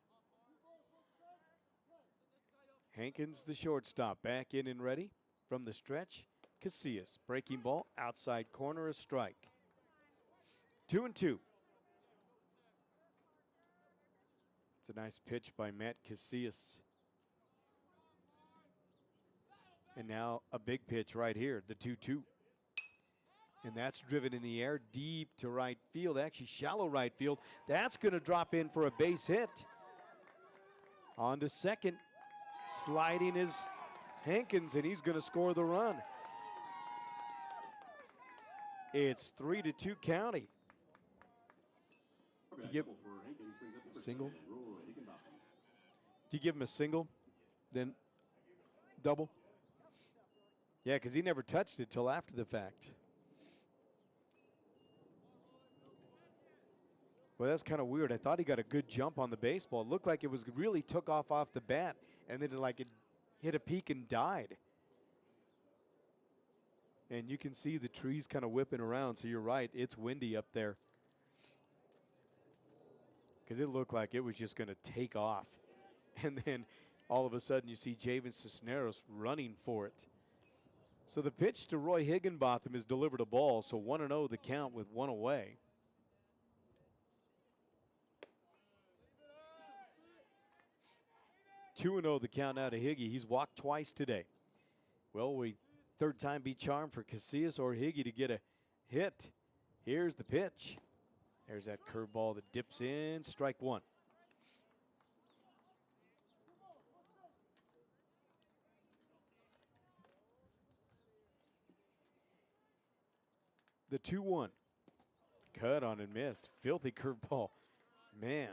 Hankins, the shortstop, back in and ready. From the stretch, Casillas. Breaking ball, outside corner, a strike. 2-2. It's a nice pitch by Matt Casillas. And now a big pitch right here, the 2-2. And that's driven in the air deep to right field, actually shallow right field. That's going to drop in for a base hit. On to second. Sliding is Hankins, and he's going to score the run. It's 3-2 County. You give a single? Do you give him a single, then double? Yeah, because he never touched it till after the fact. Well, that's kind of weird. I thought he got a good jump on the baseball. It looked like it was really took off the bat, and then it hit a peak and died. And you can see the trees kind of whipping around, so you're right. It's windy up there. Because it looked like it was just going to take off. And then all of a sudden you see Javen Cisneros running for it. So the pitch to Roy Higginbotham is delivered a ball, so 1-0 the count with one away. Two 2-0 the count out of Higgy. He's walked twice today. Well, third time be charmed for Casillas or Higgy to get a hit. Here's the pitch. There's that curveball that dips in. Strike one. The 2-1. Cut on and missed. Filthy curveball. Man.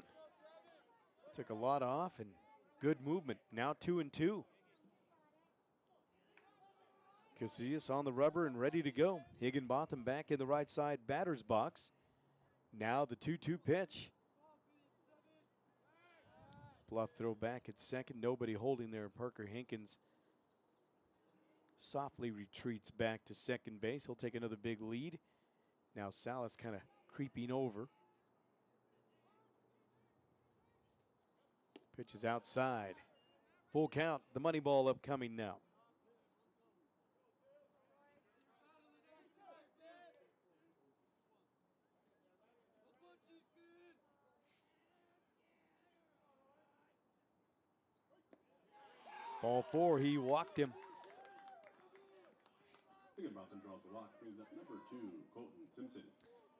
Took a lot off and good movement. Now 2-2. Casillas on the rubber and ready to go. Higginbotham back in the right side batter's box. Now the 2-2 pitch. Bluff throw back at second. Nobody holding there. Parker Hankins softly retreats back to second base. He'll take another big lead. Now Salas kind of creeping over. Pitch is outside. Full count. The money ball upcoming now. Ball four, he walked him.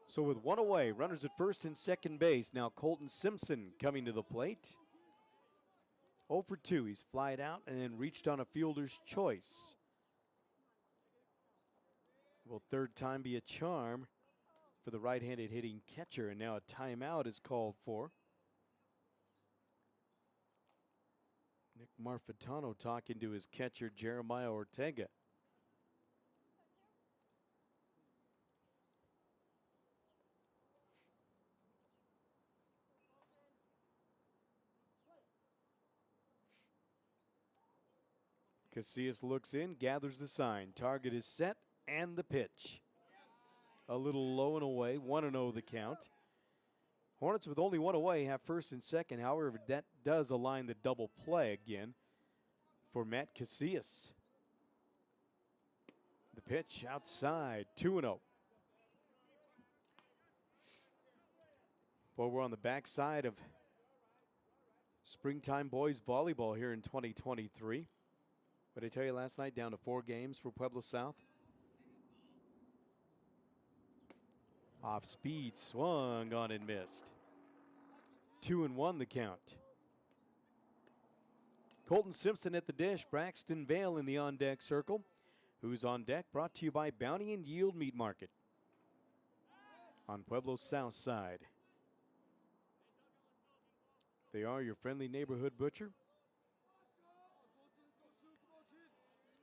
So with one away, runners at first and second base. Now Colton Simpson coming to the plate. 0 for 2. He's flied out and then reached on a fielder's choice. Will third time be a charm for the right-handed hitting catcher? And now a timeout is called for. Nick Marfitano talking to his catcher, Jeremiah Ortega. Casillas looks in, gathers the sign. Target is set, and the pitch. A little low and away, 1-0 the count. Hornets with only one away have first and second. However, that does align the double play again for Matt Casillas. The pitch outside, 2-0. Well, we're on the backside of springtime boys volleyball here in 2023. What did I tell you last night? Down to 4 games for Pueblo South. Off speed, swung on and missed. 2-1 the count. Colton Simpson at the dish. Braxton Vale in the on-deck circle. Who's on deck? Brought to you by Bounty and Yield Meat Market on Pueblo's south side. They are your friendly neighborhood butcher.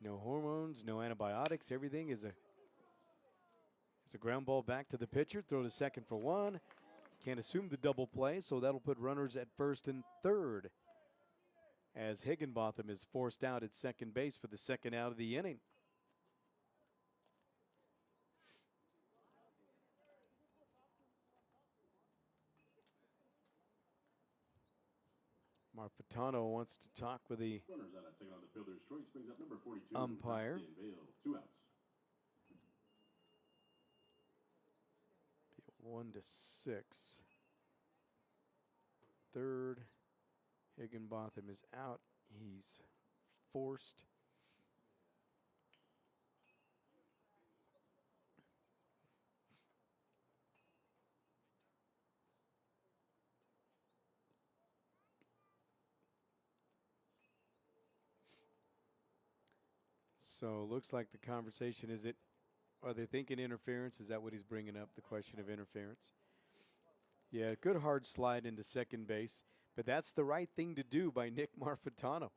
No hormones, no antibiotics. Everything is a ground ball back to the pitcher. Throw to second for one. Can't assume the double play, so that'll put runners at first and third as Higginbotham is forced out at second base for the second out of the inning. Marfitano wants to talk with the Runners out, taking on the fielder's choice, brings up number 42. umpire. Braxton Vale, 2 outs. 1-6. Third, Higginbotham is out. He's forced. So looks like the conversation is are they thinking interference? Is that what he's bringing up, the question of interference? Yeah, good hard slide into second base, but that's the right thing to do by Nick Marfitano.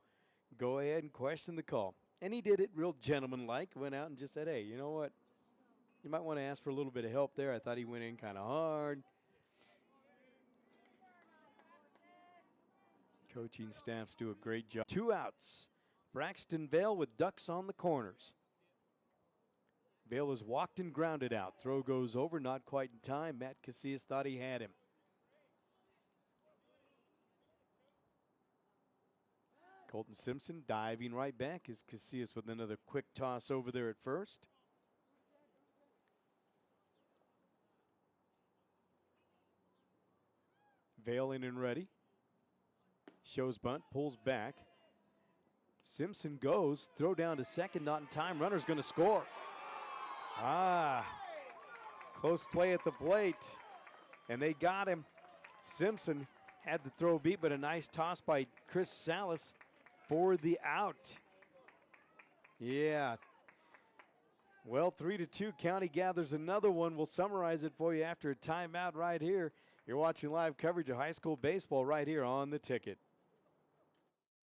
Go ahead and question the call. And he did it real gentlemanlike, went out and just said, hey, you know what? You might want to ask for a little bit of help there. I thought he went in kind of hard. Coaching staffs do a great job. 2 outs. Braxton Vale with ducks on the corners. Vale is walked and grounded out. Throw goes over, not quite in time. Matt Casillas thought he had him. Colton Simpson diving right back as Casillas with another quick toss over there at first. Vale in and ready. Shows bunt, pulls back. Simpson goes, throw down to second, not in time. Runner's going to score. Close play at the plate, and they got him. Simpson had the throw beat, but a nice toss by Chris Salas for the out. Yeah. Well, 3-2, County gathers another one. We'll summarize it for you after a timeout right here. You're watching live coverage of high school baseball right here on The Ticket.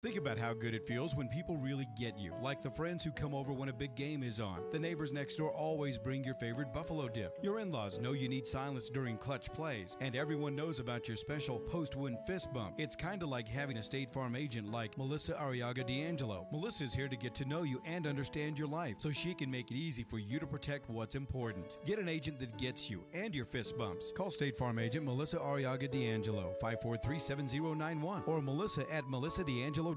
Think about how good it feels when people really get you, like the friends who come over when a big game is on. The neighbors next door always bring your favorite buffalo dip. Your in-laws know you need silence during clutch plays, and everyone knows about your special post-win fist bump. It's kind of like having a State Farm agent like Melissa Arriaga D'Angelo. Melissa's here to get to know you and understand your life, so she can make it easy for you to protect what's important. Get an agent that gets you and your fist bumps. Call State Farm agent Melissa Arriaga D'Angelo, 543-7091, or melissa@melissadangelo.com.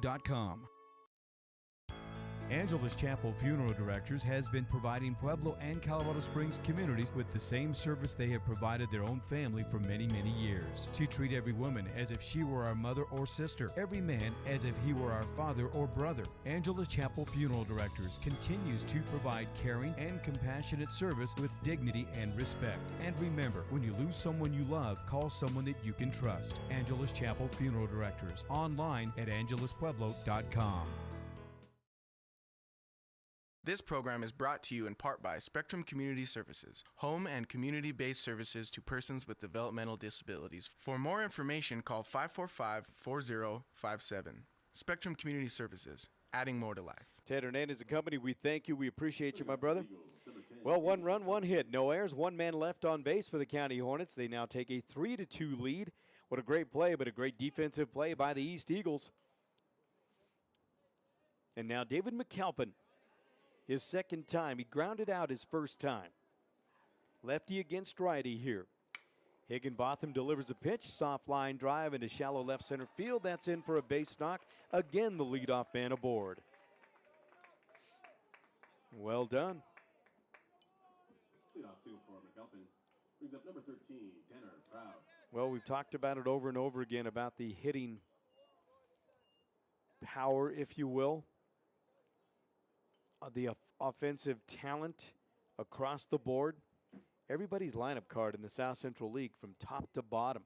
Angelus Chapel Funeral Directors has been providing Pueblo and Colorado Springs communities with the same service they have provided their own family for many, many years. To treat every woman as if she were our mother or sister, every man as if he were our father or brother. Angelus Chapel Funeral Directors continues to provide caring and compassionate service with dignity and respect. And remember, when you lose someone you love, call someone that you can trust. Angelus Chapel Funeral Directors, online at angeluspueblo.com. This program is brought to you in part by Spectrum Community Services, home and community-based services to persons with developmental disabilities. For more information, call 545-4057. Spectrum Community Services, adding more to life. Ted Hernandez and company, we thank you. We appreciate you, my brother. Well, 1 run, 1 hit, no errors, 1 man left on base for the County Hornets. They now take a 3-2 lead. What a great play, but a great defensive play by the East Eagles. And now David McAlpin. His second time. He grounded out his first time. Lefty against righty here. Higginbotham delivers a pitch. Soft line drive into shallow left center field. That's in for a base knock. Again, the leadoff man aboard. Well done. Leadoff single for McAlpin. Brings up number 13, Tanner Proud. Well, we've talked about it over and over again about the hitting power, if you will. The offensive talent across the board. Everybody's lineup card in the South Central League from top to bottom.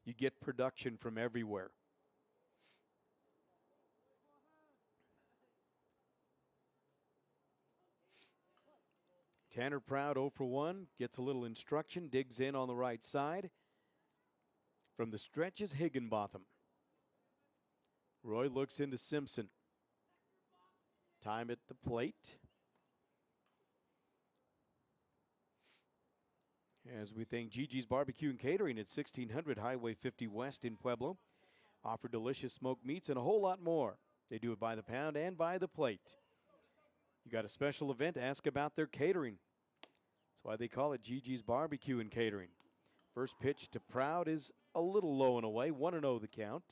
You get production from everywhere. Tanner Proud 0 for 1, gets a little instruction, digs in on the right side. From the stretch is Higginbotham. Roy looks into Simpson. Time at the plate. As we thank Gigi's Barbecue and Catering at 1600 Highway 50 West in Pueblo. Offer delicious smoked meats and a whole lot more. They do it by the pound and by the plate. You got a special event, ask about their catering. That's why they call it Gigi's Barbecue and Catering. First pitch to Proud is a little low and away, 1-0 the count.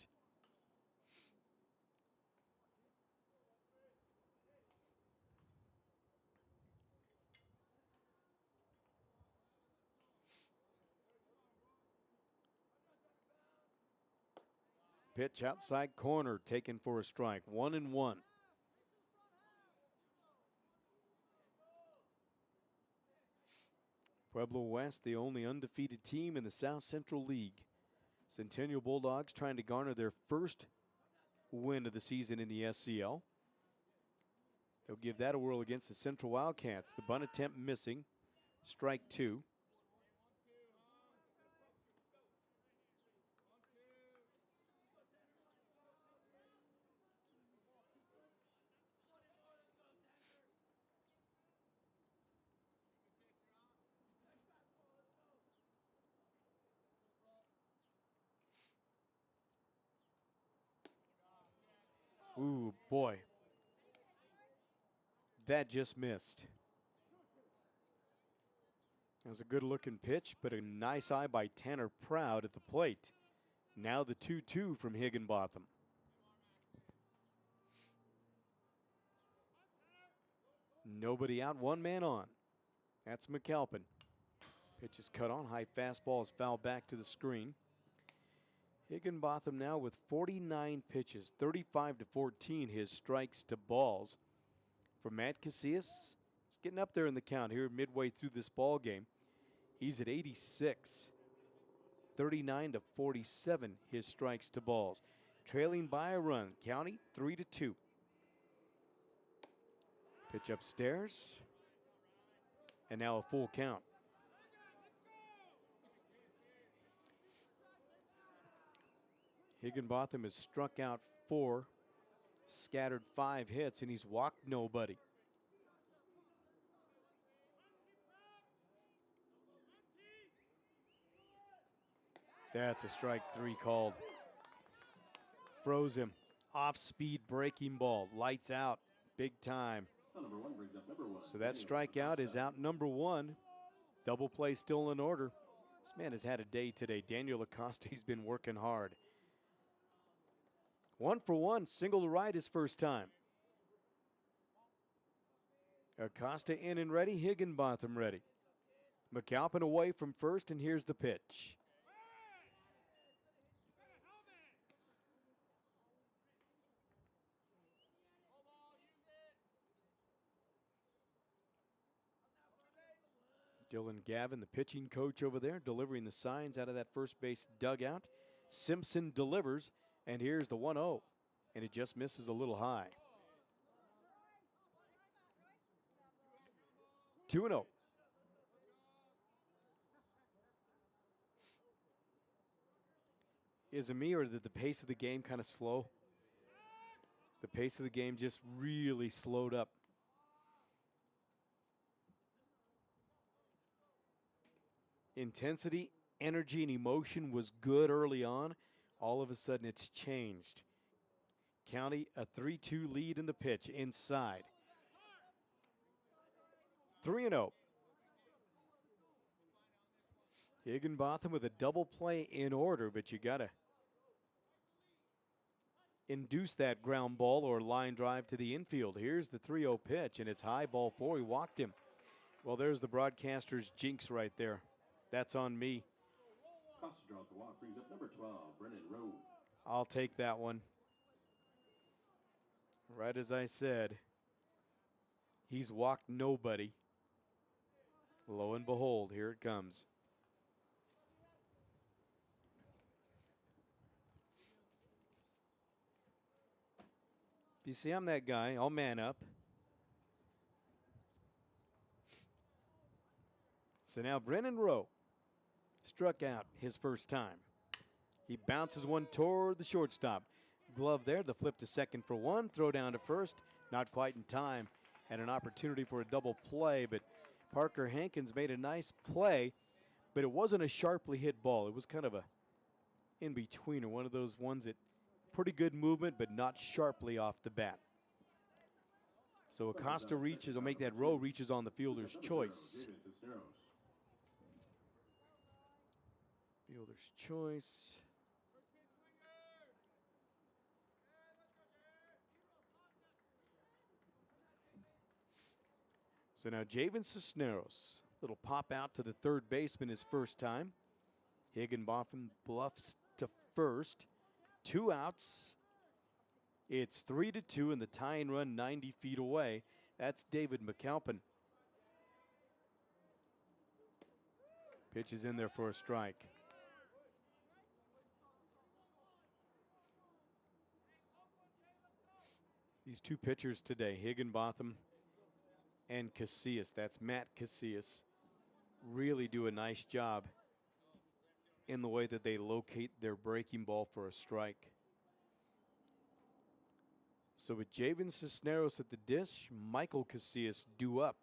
Pitch outside corner, taken for a strike, 1-1. Pueblo West, the only undefeated team in the South Central League. Centennial Bulldogs trying to garner their first win of the season in the SCL. They'll give that a whirl against the Central Wildcats. The bunt attempt missing. Strike 2. Ooh, boy. That just missed. That was a good-looking pitch, but a nice eye by Tanner Proud at the plate. Now the 2-2 from Higginbotham. Nobody out, one man on. That's McAlpin. Pitch is cut on. High fastball is fouled back to the screen. Higginbotham now with 49 pitches, 35-14 his strikes to balls. For Matt Casillas, he's getting up there in the count here midway through this ball game. He's at 86, 39-47 his strikes to balls. Trailing by a run, County 3-2. Pitch upstairs, and now a full count. Higginbotham has struck out 4, scattered 5 hits, and he's walked nobody. That's a strike 3 called. Froze him. Off-speed breaking ball. Lights out. Big time. So that strikeout is out number 1. Double play still in order. This man has had a day today. Daniel Acosta, he's been working hard. 1 for 1, single to right his first time. Acosta in and ready, Higginbotham ready. McAlpin away from first, and here's the pitch. Dylan Gavin, the pitching coach over there, delivering the signs out of that first base dugout. Simpson delivers, and here's the 1-0, and it just misses a little high. 2-0. Is it me, or did the pace of the game kind of slow? The pace of the game just really slowed up. Intensity, energy, and emotion was good early on. All of a sudden, it's changed. County, a 3-2 lead in the pitch inside. 3-0. Higginbotham with a double play in order, but you got to induce that ground ball or line drive to the infield. Here's the 3-0 pitch, and it's high, ball 4. He walked him. Well, there's the broadcaster's jinx right there. That's on me. I'll take that one. Right as I said, he's walked nobody. Lo and behold, here it comes. You see, I'm that guy. I'll man up. So now Brennan Rowe struck out his first time. He bounces one toward the shortstop. Glove there, the flip to second for 1, throw down to first, not quite in time. Had an opportunity for a double play, but Parker Hankins made a nice play, but it wasn't a sharply hit ball. It was kind of a in-betweener, one of those ones that Pretty good movement, but not sharply off the bat. So Acosta reaches, will make that row, reaches on the fielder's choice. Fielder's choice. So now Javen Cisneros, little pop out to the third baseman his first time. Higginbotham bluffs to first. 2 outs. It's 3-2 in the tying run 90 feet away. That's David McAlpin. Pitch is in there for a strike. These two pitchers today, Higginbotham and Casillas, that's Matt Casillas, really do a nice job in the way that they locate their breaking ball for a strike. So with Javen Cisneros at the dish, Michael Casillas due up.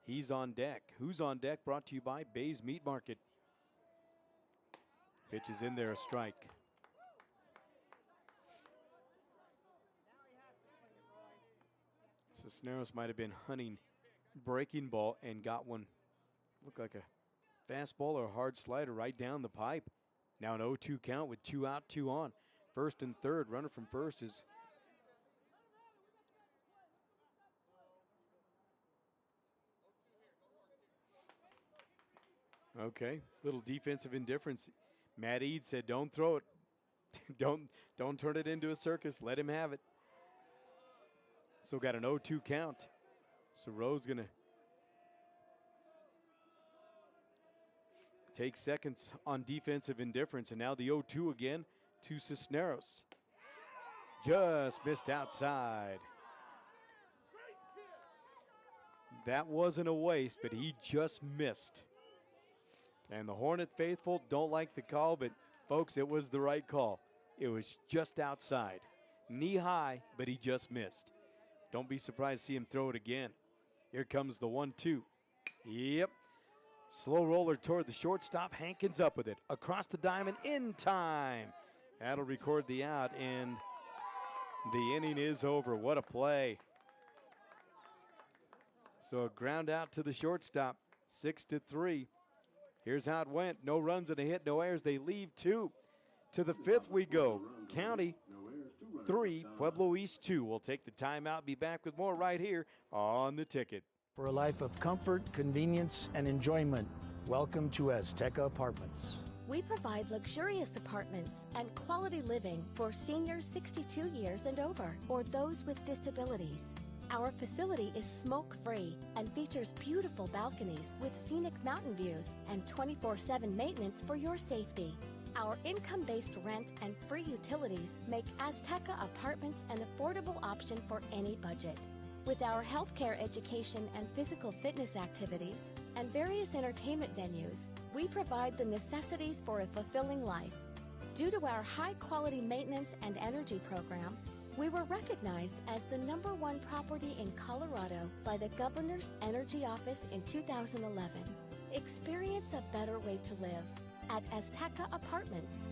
He's on deck. Who's on deck? Brought to you by Bay's Meat Market. Pitch is in there, a strike. Cisneros might have been hunting breaking ball and got one. Looked like a fastball or a hard slider right down the pipe. Now an 0-2 count with 2 out, 2 on. First and third. Runner from first is okay. Little defensive indifference. Matt Eade said, "Don't throw it. don't turn it into a circus. Let him have it." So got an 0-2 count. So Rowe's gonna take seconds on defensive indifference, and now the 0-2 again to Cisneros. Just missed outside. That wasn't a waste, but he just missed. And the Hornet faithful don't like the call, but folks, it was the right call. It was just outside. Knee high, but he just missed. Don't be surprised to see him throw it again. Here comes the 1-2. Yep. Slow roller toward the shortstop. Hankins up with it. Across the diamond in time. That'll record the out, and the inning is over. What a play. So a ground out to the shortstop. 6-3. Here's how it went. No runs and a hit, no errors. They leave 2. To the 5th we go. County 3, Pueblo East 2. We'll take the timeout. Be back with more right here on The Ticket. For a life of comfort, convenience, and enjoyment, welcome to Azteca Apartments. We provide luxurious apartments and quality living for seniors 62 years and over, or those with disabilities. Our facility is smoke-free and features beautiful balconies with scenic mountain views and 24/7 maintenance for your safety. Our income-based rent and free utilities make Azteca Apartments an affordable option for any budget. With our healthcare education and physical fitness activities and various entertainment venues, we provide the necessities for a fulfilling life. Due to our high-quality maintenance and energy program, we were recognized as the #1 property in Colorado by the Governor's Energy Office in 2011. Experience a better way to live at Azteca Apartments.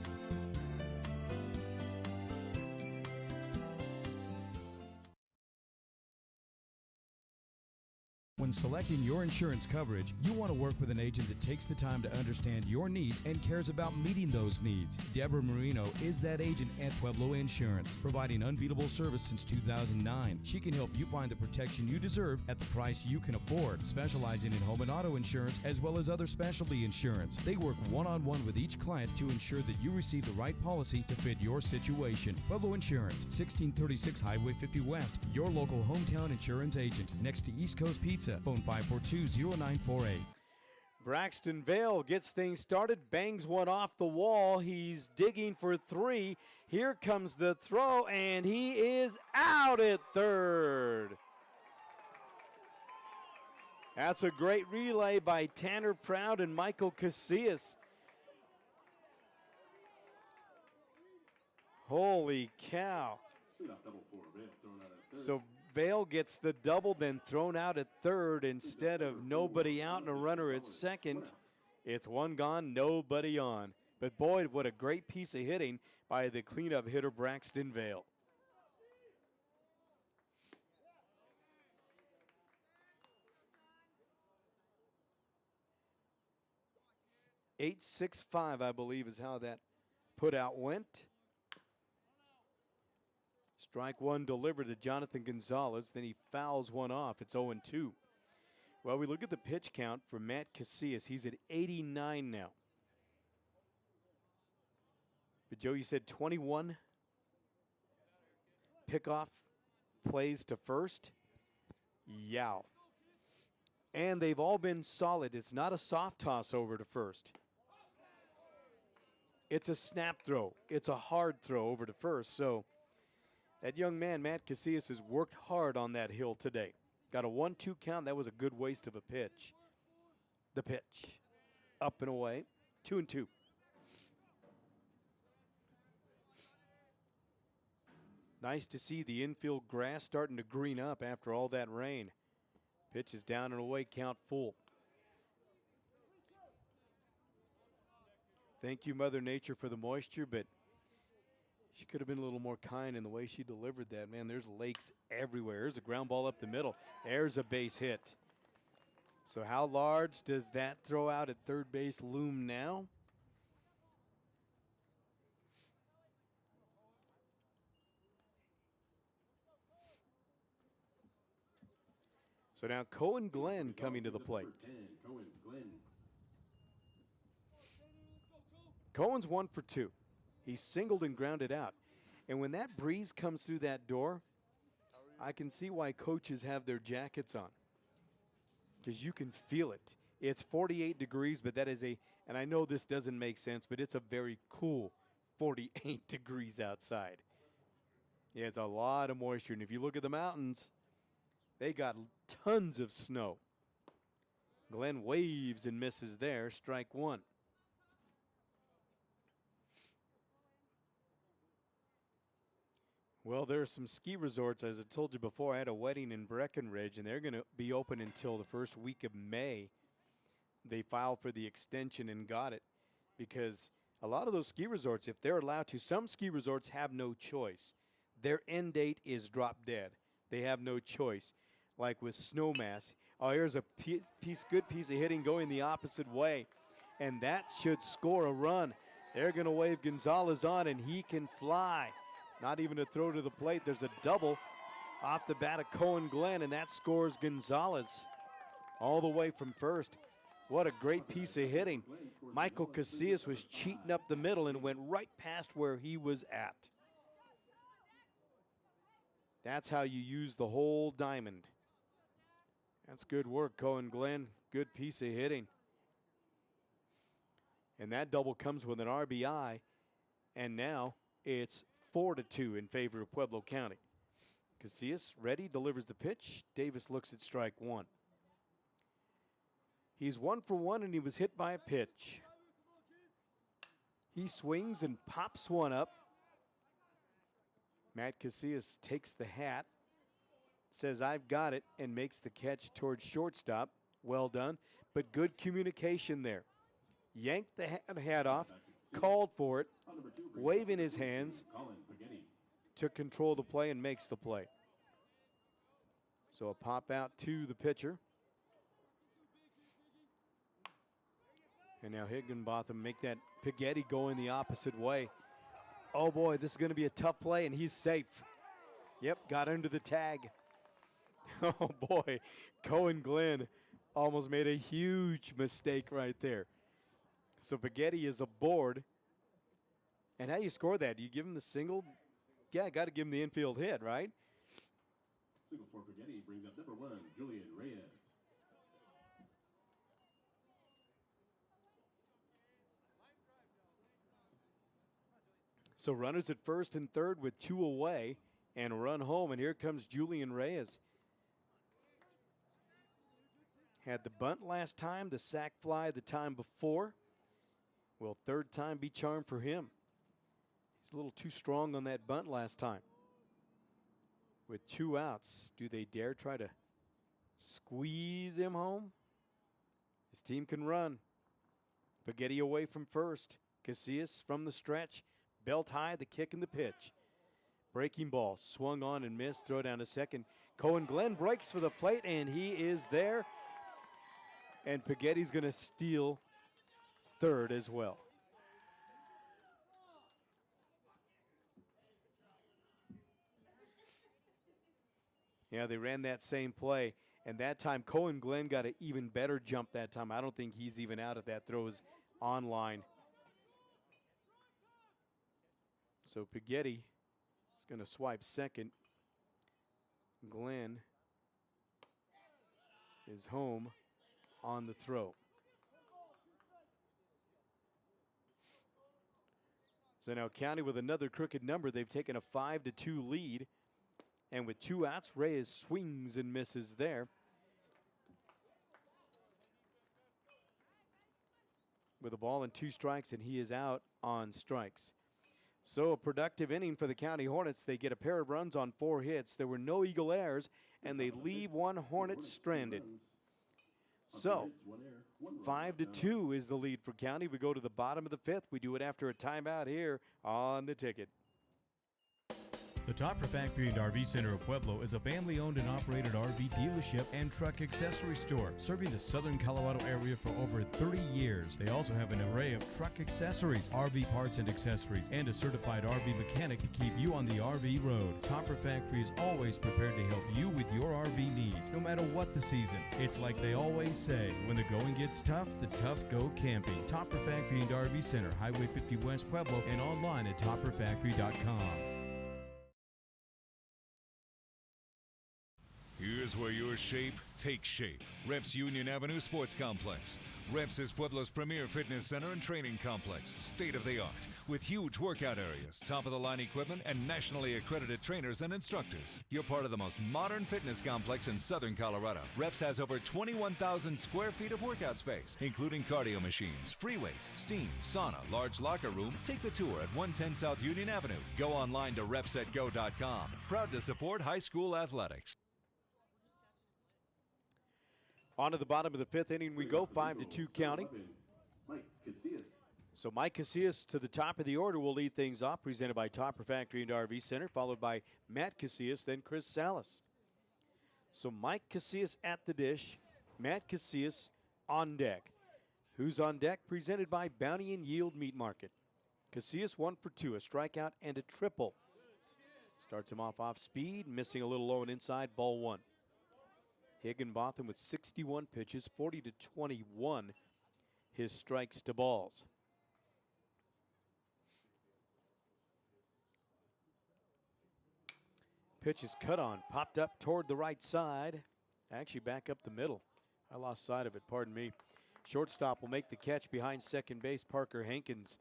When selecting your insurance coverage, you want to work with an agent that takes the time to understand your needs and cares about meeting those needs. Deborah Marino is that agent at Pueblo Insurance, providing unbeatable service since 2009. She can help you find the protection you deserve at the price you can afford, specializing in home and auto insurance as well as other specialty insurance. They work one-on-one with each client to ensure that you receive the right policy to fit your situation. Pueblo Insurance, 1636 Highway 50 West, your local hometown insurance agent, next to East Coast Pizza. Phone 542-0948. Braxton Vale gets things started, bangs one off the wall. He's digging for 3. Here comes the throw, and he is out at third. That's a great relay by Tanner Proud and Michael Casillas. Holy cow. So Vale gets the double, then thrown out at third instead of nobody out and a runner at second. It's one gone, nobody on. But boy, what a great piece of hitting by the cleanup hitter Braxton Vale. .865, I believe, is how that put out went. Strike one delivered to Jonathan Gonzalez. Then he fouls one off. It's 0-2. Well, we look at the pitch count for Matt Casillas. He's at 89 now. But, Joe, you said 21 pickoff plays to first. Yow. And they've all been solid. It's not a soft toss over to first. It's a snap throw. It's a hard throw over to first. So that young man, Matt Casillas, has worked hard on that hill today. Got a 1-2 count. That was a good waste of a pitch. The pitch. Up and away. 2-2. Nice to see the infield grass starting to green up after all that rain. Pitch is down and away, count full. Thank you, Mother Nature, for the moisture, but she could have been a little more kind in the way she delivered that. Man, there's lakes everywhere. There's a ground ball up the middle. There's a base hit. So how large does that throw out at third base loom now? So now Cohen Glenn coming to the plate. Cohen's 1 for 2. He singled and grounded out. And when that breeze comes through that door, I can see why coaches have their jackets on. Because you can feel it. It's 48 degrees, but that is and I know this doesn't make sense, but it's a very cool 48 degrees outside. Yeah, it's a lot of moisture. And if you look at the mountains, they got tons of snow. Glenn waves and misses there. Strike one. Well, there are some ski resorts, as I told you before. I had a wedding in Breckenridge, and they're going to be open until the first week of May. They filed for the extension and got it because a lot of those ski resorts, if they're allowed to, some ski resorts have no choice. Their end date is drop dead. They have no choice. Like with Snowmass. Oh, here's a good piece of hitting going the opposite way. And that should score a run. They're going to wave Gonzalez on, and he can fly. Not even a throw to the plate. There's a double off the bat of Cohen Glenn, and that scores Gonzalez all the way from first. What a great piece of hitting. Michael Casillas was cheating up the middle and went right past where he was at. That's how you use the whole diamond. That's good work, Cohen Glenn. Good piece of hitting. And that double comes with an RBI, and now it's 4-2 in favor of Pueblo County. Casillas ready, delivers the pitch. Davis looks at strike one. He's 1 for 1, and he was hit by a pitch. He swings and pops one up. Matt Casillas takes the hat, says, "I've got it," and makes the catch towards shortstop. Well done, but good communication there. Yanked the hat off, called for it, waving his hands, took control of the play and makes the play. So a pop out to the pitcher. And now Higginbotham make that Pighetti going the opposite way. Oh boy, this is going to be a tough play, and he's safe. Yep, got under the tag. Oh boy, Cohen Glenn almost made a huge mistake right there. So Pighetti is aboard. And how you score that? Do you give him the single? Yeah, got to give him the infield hit, right? Single for Pighetti brings up number 1, Julian Reyes. So runners at first and third with 2 away and run home. And here comes Julian Reyes. Had the bunt last time, the sac fly the time before. Will third time be charmed for him? He's a little too strong on that bunt last time. With 2 outs, do they dare try to squeeze him home? His team can run. Pighetti away from first. Casillas from the stretch, belt high, the kick and the pitch. Breaking ball, swung on and missed, throw down to second. Cohen Glenn breaks for the plate, and he is there. And Pagetti's going to steal third as well. Yeah, they ran that same play, and that time Cohen Glenn got an even better jump that time. I don't think he's even out if that throw is on line. So Pagetti is going to swipe second. Glenn is home on the throw. So now County with another crooked number. They've taken a 5-2 lead. And with 2 outs, Reyes swings and misses there. With a ball and 2 strikes, and he is out on strikes. So a productive inning for the County Hornets. They get a pair of runs on 4 hits. There were no Eagle errors, and they leave 1 Hornet stranded. So 5-2 is the lead for County. We go to the bottom of the 5th. We do it after a timeout here on The Ticket. The Topper Factory and RV Center of Pueblo is a family-owned and operated RV dealership and truck accessory store, serving the southern Colorado area for over 30 years. They also have an array of truck accessories, RV parts and accessories, and a certified RV mechanic to keep you on the RV road. Topper Factory is always prepared to help you with your RV needs, no matter what the season. It's like they always say, when the going gets tough, the tough go camping. Topper Factory and RV Center, Highway 50 West Pueblo, and online at topperfactory.com. Here's where your shape takes shape. Reps Union Avenue Sports Complex. Reps is Pueblo's premier fitness center and training complex, state-of-the-art, with huge workout areas, top-of-the-line equipment, and nationally accredited trainers and instructors. You're part of the most modern fitness complex in southern Colorado. Reps has over 21,000 square feet of workout space, including cardio machines, free weights, steam, sauna, large locker room. Take the tour at 110 South Union Avenue. Go online to repsetgo.com. Proud to support high school athletics. On to the bottom of the 5th inning we go, 5-2 County. So Mike Casillas to the top of the order will lead things off, presented by Topper Factory and RV Center, followed by Matt Casillas, then Chris Salas. So Mike Casillas at the dish, Matt Casillas on deck. Who's on deck? Presented by Bounty and Yield Meat Market. Casillas 1 for 2, a strikeout and a triple. Starts him off speed, missing a little low and inside, ball 1. Higginbotham with 61 pitches, 40-21, his strikes to balls. Pitch is cut on, popped up toward the right side, actually back up the middle. I lost sight of it, pardon me. Shortstop will make the catch behind second base, Parker Hankins,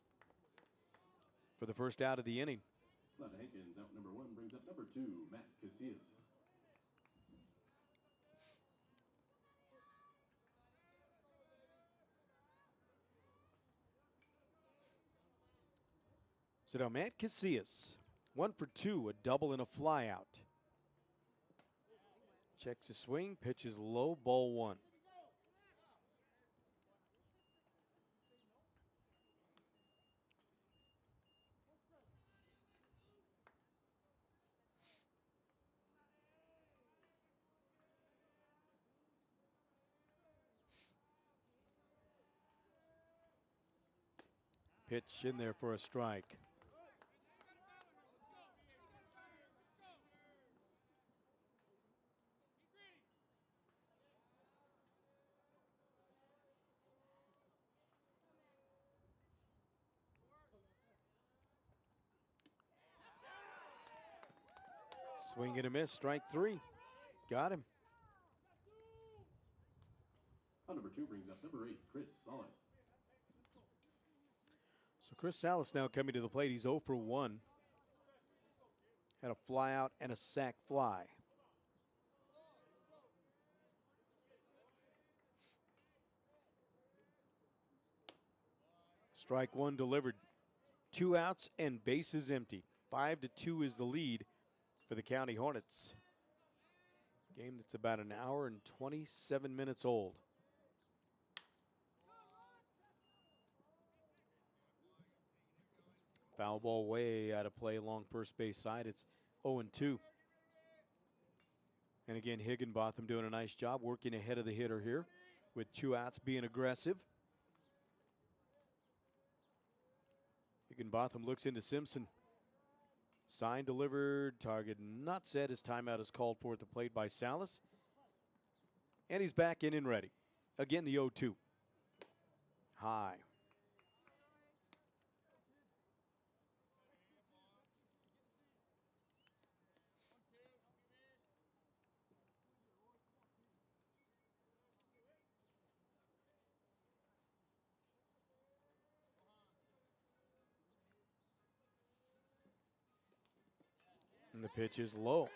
for the first out of the inning. Hankins, out number 1, brings up number 2, Matt Casillas. So now Matt Casillas, 1 for 2, a double and a flyout. Checks his swing, pitches low, ball 1. Pitch in there for a strike. Swing and a miss, strike 3. Got him. Number 2 brings up number 8, Chris Salas. So Chris Salas now coming to the plate. He's 0 for 1. Had a fly out and a sac fly. Strike 1 delivered. 2 outs and bases empty. 5-2 is the lead for the County Hornets. Game that's about an hour and 27 minutes old. Foul ball way out of play along first base side. It's 0-2. And again, Higginbotham doing a nice job working ahead of the hitter here with 2 outs, being aggressive. Higginbotham looks into Simpson. Sign delivered, target not set. His timeout is called for at the plate by Salas. And he's back in and ready. Again, the 0-2. High. And the pitch is low.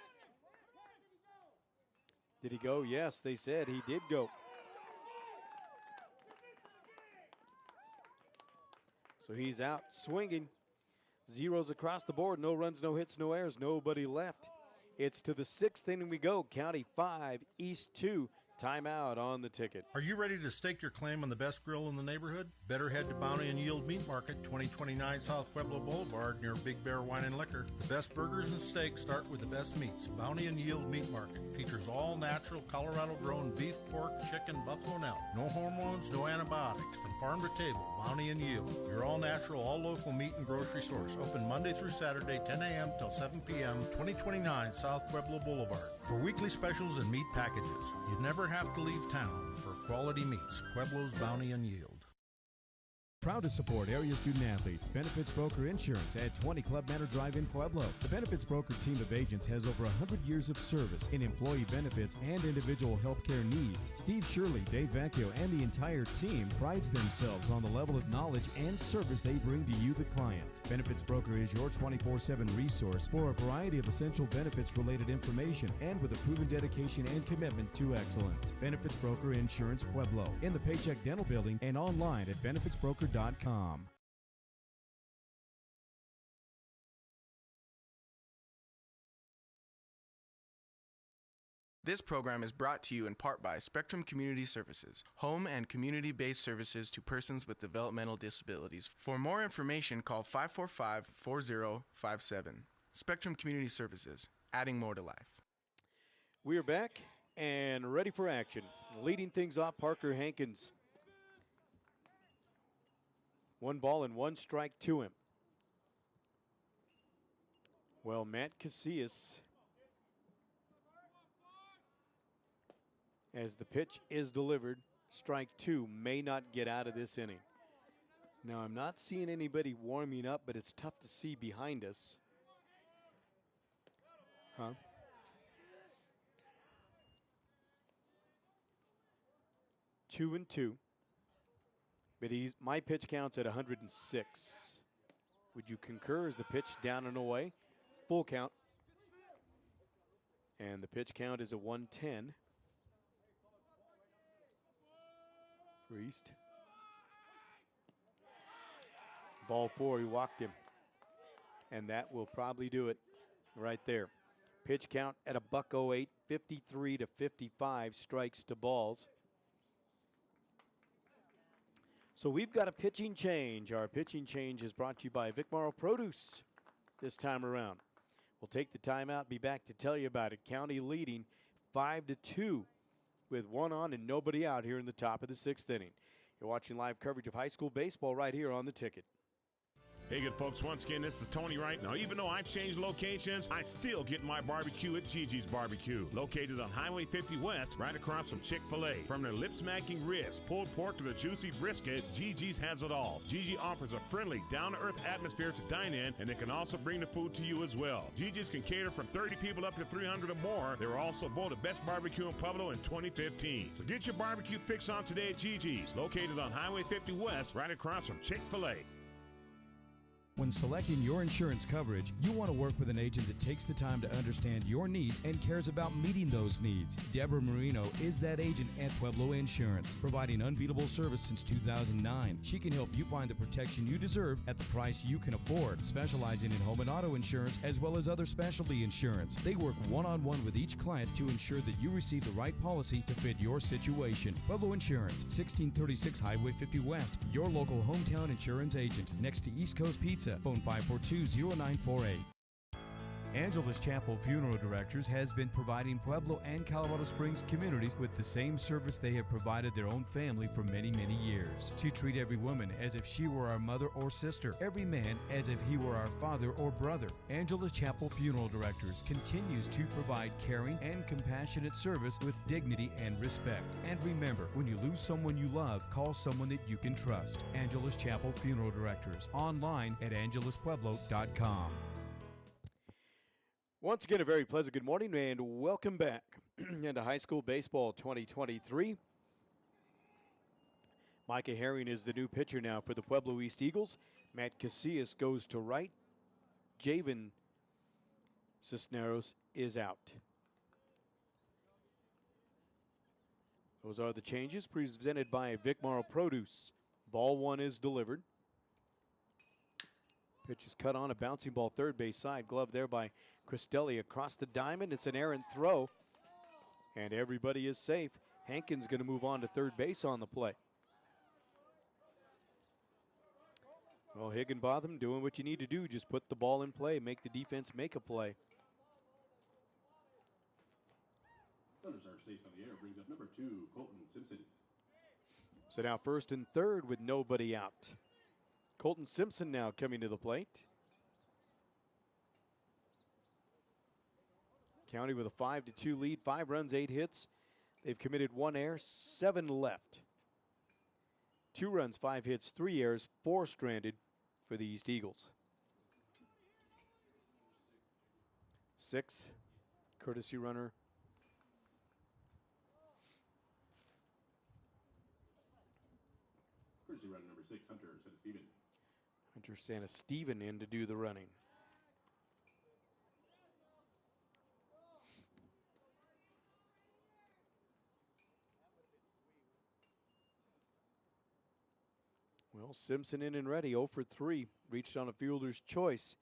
Did he go? Yes, they said he did go. So he's out swinging. Zeros across the board. No runs, no hits, no errors. Nobody left. It's to the 6th inning we go. County 5, East 2. Timeout on the ticket. Are you ready to stake your claim on the best grill in the neighborhood? Better head to Bounty and Yield Meat Market, 2029 South Pueblo Boulevard near Big Bear Wine and Liquor. The best burgers and steaks start with the best meats. Bounty and Yield Meat Market features all natural Colorado-grown beef, pork, chicken, buffalo, and elk. No hormones, no antibiotics. From farm to table, Bounty and Yield. Your all-natural, all-local meat and grocery source. Open Monday through Saturday, 10 a.m. till 7 p.m., 2029 South Pueblo Boulevard. For weekly specials and meat packages, you'd never have to leave town for quality meats. Pueblo's Bounty and Yield. Proud to support area student athletes. Benefits Broker Insurance at 20 Club Manor Drive in Pueblo. The Benefits Broker team of agents has over 100 years of service in employee benefits and individual health care needs. Steve Shirley, Dave Vecchio, and the entire team prides themselves on the level of knowledge and service they bring to you, the client. Benefits Broker is your 24/7 resource for a variety of essential benefits-related information and with a proven dedication and commitment to excellence. Benefits Broker Insurance Pueblo in the Paycheck Dental Building and online at benefitsbroker.com. This program is brought to you in part by Spectrum Community Services, home and community-based services to persons with developmental disabilities. For more information, call 545-4057. Spectrum Community Services, adding more to life. We are back and ready for action. Leading things off, Parker Hankins. 1 ball and 1 strike to him. Well, Matt Casillas, as the pitch is delivered, strike 2, may not get out of this inning. Now, I'm not seeing anybody warming up, but it's tough to see behind us. 2-2. But my pitch count's at 106. Would you concur? Is the pitch down and away? Full count. And the pitch count is at 110. For East. Ball 4, he walked him. And that will probably do it right there. Pitch count at a $108, 53-55 strikes to balls. So we've got a pitching change. Our pitching change is brought to you by Vic Morrow Produce this time around. We'll take the timeout, be back to tell you about it. County leading 5-2 with 1 on and nobody out here in the top of the 6th inning. You're watching live coverage of high school baseball right here on the ticket. Hey, good folks, once again, this is Tony Wright. Now, even though I changed locations, I still get my barbecue at Gigi's Barbecue, located on Highway 50 West, right across from Chick-fil-A. From their lip-smacking ribs, pulled pork to the juicy brisket, Gigi's has it all. Gigi offers a friendly, down-to-earth atmosphere to dine in, and they can also bring the food to you as well. Gigi's can cater from 30 people up to 300 or more. They were also voted Best Barbecue in Pueblo in 2015. So get your barbecue fix on today at Gigi's, located on Highway 50 West, right across from Chick-fil-A. When selecting your insurance coverage, you want to work with an agent that takes the time to understand your needs and cares about meeting those needs. Deborah Marino is that agent at Pueblo Insurance, providing unbeatable service since 2009. She can help you find the protection you deserve at the price you can afford, specializing in home and auto insurance as well as other specialty insurance. They work one-on-one with each client to ensure that you receive the right policy to fit your situation. Pueblo Insurance, 1636 Highway 50 West, your local hometown insurance agent, next to East Coast Pizza Pizza. Phone 542-0948. Angela's Chapel Funeral Directors has been providing Pueblo and Colorado Springs communities with the same service they have provided their own family for many, many years. To treat every woman as if she were our mother or sister, every man as if he were our father or brother. Angela's Chapel Funeral Directors continues to provide caring and compassionate service with dignity and respect. And remember, when you lose someone you love, call someone that you can trust. Angela's Chapel Funeral Directors. Online at angeluspueblo.com. Once again, a very pleasant good morning and welcome back into high school baseball 2023. Micah Herring is the new pitcher now for the Pueblo East Eagles. Matt Casillas goes to right. Javen Cisneros is out. Those are the changes presented by Vicmar Produce. Ball one is delivered. Pitch is cut on, a bouncing ball third base side. Glove there by Cristelli across the diamond. It's an errant throw, and everybody is safe. Hankins going to move on to third base on the play. Well, Higginbotham doing what you need to do. Just put the ball in play, make the defense make a play. Runners are safe on the air. Brings up number 2, Colton Simpson. So now first and third with nobody out. Colton Simpson now coming to the plate. County with a 5-2 lead, 5 runs, 8 hits. They've committed 1 error, 7 left. 2 runs, 5 hits, 3 errors, 4 stranded for the East Eagles. 6, courtesy runner. Courtesy runner number 6, Hunter Steven. Hunter Santa Steven in to do the running. Well, Simpson in and ready, 0 for 3. Reached on a fielder's choice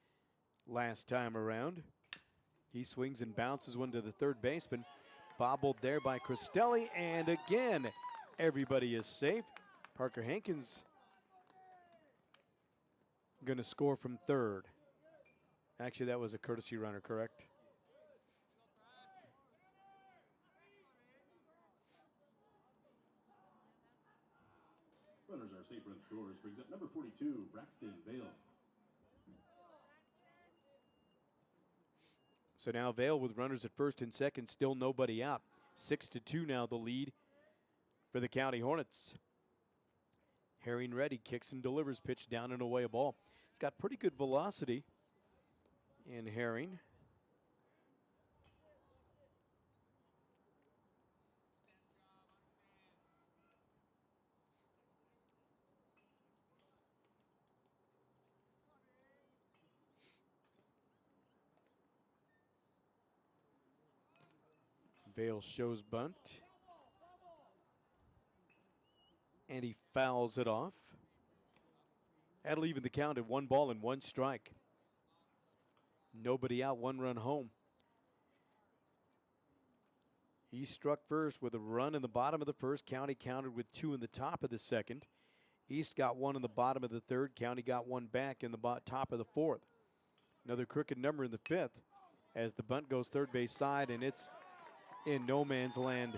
last time around. He swings and bounces one to the third baseman. Bobbled there by Cristelli, and again, everybody is safe. Parker Hankins going to score from third. Actually, that was a courtesy runner, correct? Runners are safe, run scores. Brings up number 42, Braxton Vale. So now Vale with runners at first and second, still nobody out. 6-2 now the lead for the County Hornets. Herring ready, kicks and delivers, pitch down and away a ball. He's got pretty good velocity in Herring. Vale shows bunt. And he fouls it off. That'll even the count at 1 ball and 1 strike. Nobody out, 1 run home. He struck first with a run in the bottom of the first. County countered with 2 in the top of the second. East got 1 in the bottom of the third. County got 1 back in the top of the fourth. Another crooked number in the fifth as the bunt goes third base side, and it's in no man's land.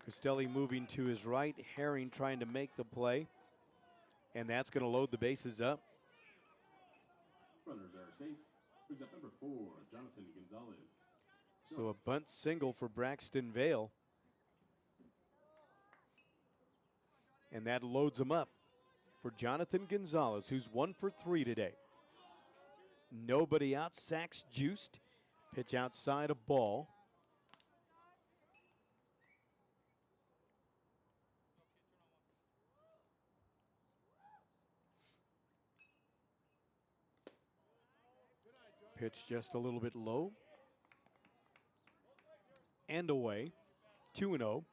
Cristelli moving to his right. Herring trying to make the play. And that's going to load the bases up. Runners are safe. Brings up number 4, Jonathan Gonzalez. So a bunt single for Braxton Vale. And that loads him up for Jonathan Gonzalez, who's 1 for 3 today. Nobody out. Sacks juiced. Pitch outside a ball. Pitch just a little bit low. And away. 2-0.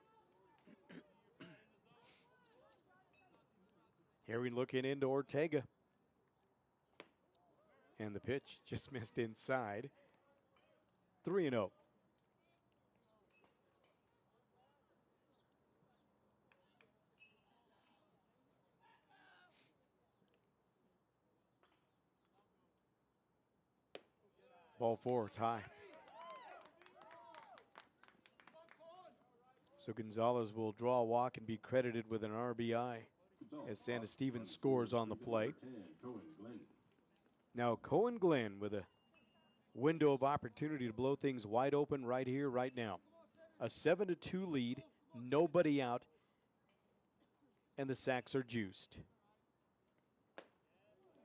Herring looking into Ortega. And the pitch just missed inside. 3-0. Ball 4, tie. So Gonzalez will draw a walk and be credited with an RBI as Santa Stevens scores on the play. Now Cohen Glenn with a window of opportunity to blow things wide open right here, right now. A 7-2 lead, nobody out, and the sacks are juiced.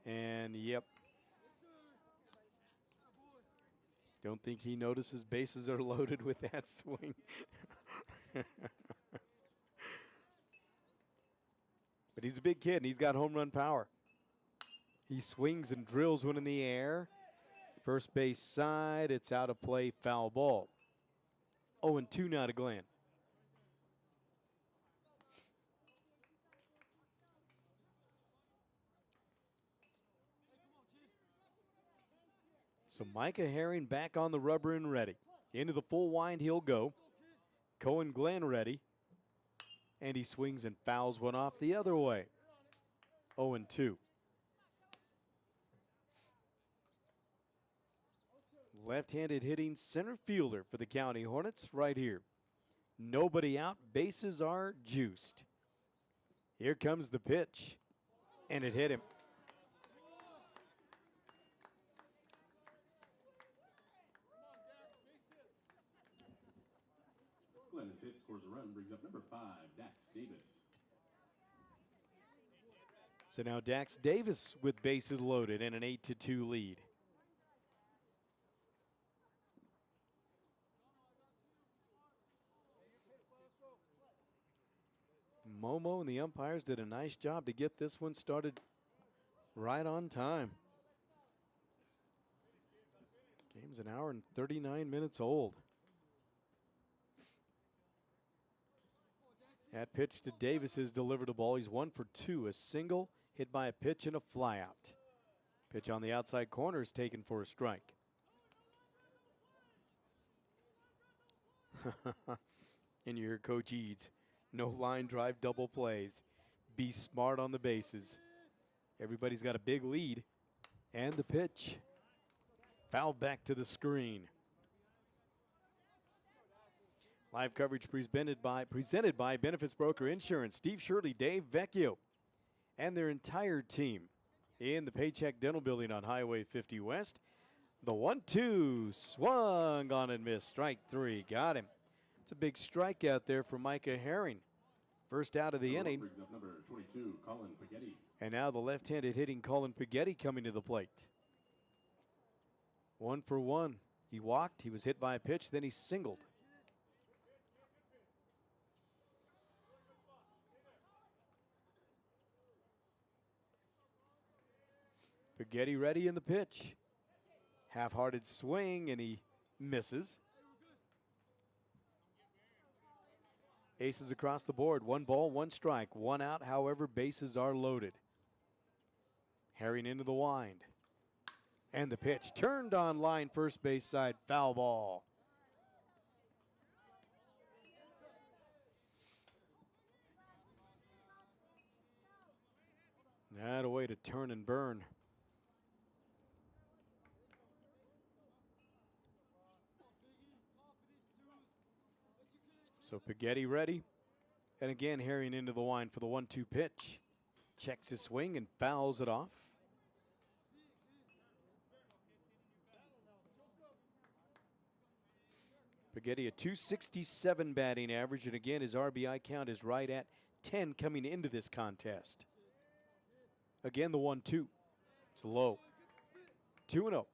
And yep. Don't think he notices bases are loaded with that swing. But he's a big kid, and he's got home run power. He swings and drills one in the air. First base side, it's out of play, foul ball. 0-2 now to Glenn. So Micah Herring back on the rubber and ready. Into the full wind he'll go. Cohen Glenn ready. And he swings and fouls one off the other way. 0-2. Left-handed hitting center fielder for the County Hornets right here. Nobody out, bases are juiced. Here comes the pitch, and it hit him. Glenn hit, scores a run, brings up number 5, Dax Davis. So now Dax Davis with bases loaded and an 8-2 lead. Momo and the umpires did a nice job to get this one started right on time. Game's an hour and 39 minutes old. That pitch to Davis is delivered a ball. He's 1 for 2, a single hit by a pitch and a flyout. Pitch on the outside corner is taken for a strike. And you hear Coach Eads. No line drive double plays. Be smart on the bases. Everybody's got a big lead. And the pitch. Foul back to the screen. Live coverage presented by Benefits Broker Insurance. Steve Shirley, Dave Vecchio, and their entire team in the Paycheck Dental Building on Highway 50 West. The 1-2 swung on and missed. Strike 3. Got him. It's a big strikeout there for Micah Herring. First out of the inning. Number 22, Colin Paghetti. And now the left-handed hitting Colin Paghetti coming to the plate. 1 for 1. He walked. He was hit by a pitch. Then he singled. Paghetti ready in the pitch. Half-hearted swing, and he misses. Aces across the board. 1 ball, 1 strike. 1 out, however, bases are loaded. Herring into the wind. And the pitch turned on line, first base side, foul ball. That a way to turn and burn. So Paghetti ready. And again, Herring into the wind for the 1-2 pitch. Checks his swing and fouls it off. Paghetti a .267 batting average, and again his RBI count is right at 10 coming into this contest. Again the 1-2. It's low. 2-0.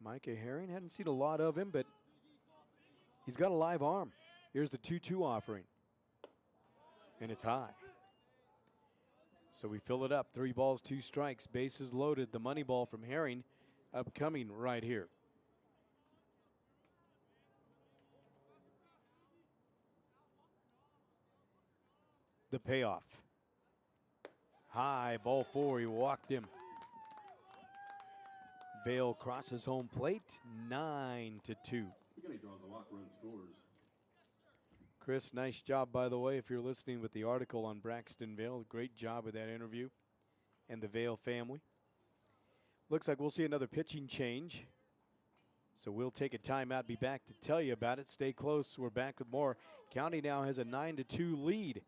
Micah Herring, hadn't seen a lot of him, but he's got a live arm. Here's the 2-2 offering. And it's high. So we fill it up. 3 balls, 2 strikes. Bases loaded. The money ball from Herring upcoming right here. The payoff. High, ball 4. He walked him. Vale crosses home plate, 9-2. Paghetti draws the walk, run scores. Chris, nice job, by the way, if you're listening with the article on Braxton Vale. Great job with that interview. and the Vale family. Looks like we'll see another pitching change. So we'll take a timeout, be back to tell you about it. Stay close. We're back with more. County now has a 9-2 lead.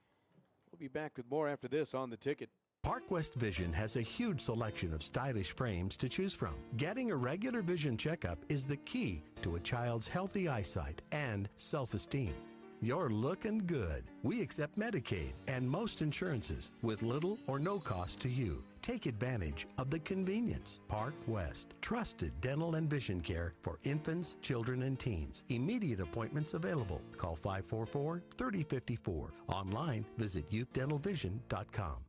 We'll be back with more after this on The Ticket. Park West Vision has a huge selection of stylish frames to choose from. Getting a regular vision checkup is the key to a child's healthy eyesight and self-esteem. You're looking good. We accept Medicaid and most insurances with little or no cost to you. Take advantage of the convenience. Park West. Trusted dental and vision care for infants, children, and teens. Immediate appointments available. Call 544-3054. Online, visit youthdentalvision.com.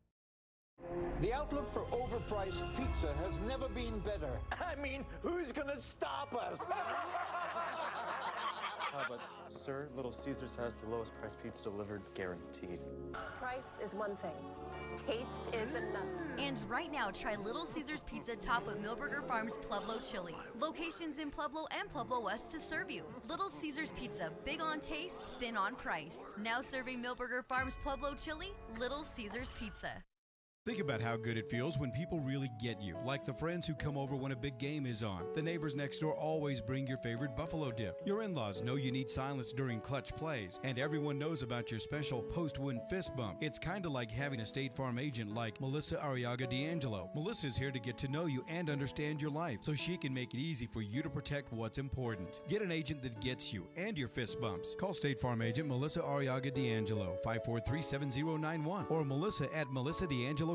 The outlook for overpriced pizza has never been better. I mean, who's gonna stop us? But, sir, Little Caesars has the lowest price pizza delivered, guaranteed. Price is one thing. Taste is another. And right now, try Little Caesars Pizza top of Milberger Farms Pueblo chili. Locations in Pueblo and Pueblo West to serve you. Little Caesars Pizza, big on taste, thin on price. Now serving Milberger Farms Pueblo chili, Little Caesars Pizza. Think about how good it feels when people really get you, like the friends who come over when a big game is on. The neighbors next door always bring your favorite buffalo dip. Your in-laws know you need silence during clutch plays, and everyone knows about your special post-win fist bump. It's kind of like having a State Farm agent like Melissa Arriaga D'Angelo. Melissa's here to get to know you and understand your life, so she can make it easy for you to protect what's important. Get an agent that gets you and your fist bumps. Call State Farm agent Melissa Arriaga D'Angelo, 543-7091, or melissa@melissadangelo.com.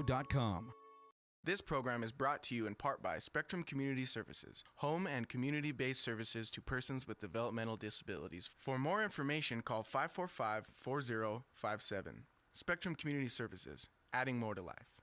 This program is brought to you in part by Spectrum Community Services, home and community-based services to persons with developmental disabilities. For more information, call 545-4057. Spectrum Community Services, adding more to life.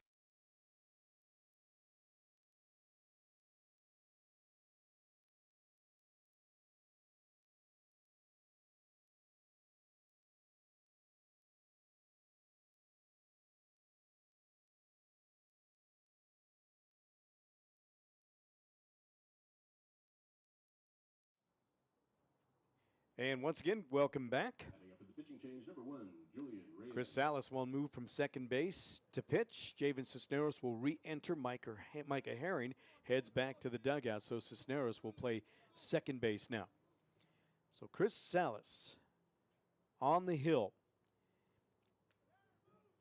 And once again, welcome back. Chris Salas will move from second base to pitch. Javen Cisneros will re-enter. Micah Herring heads back to the dugout, so Cisneros will play second base now. So Chris Salas on the hill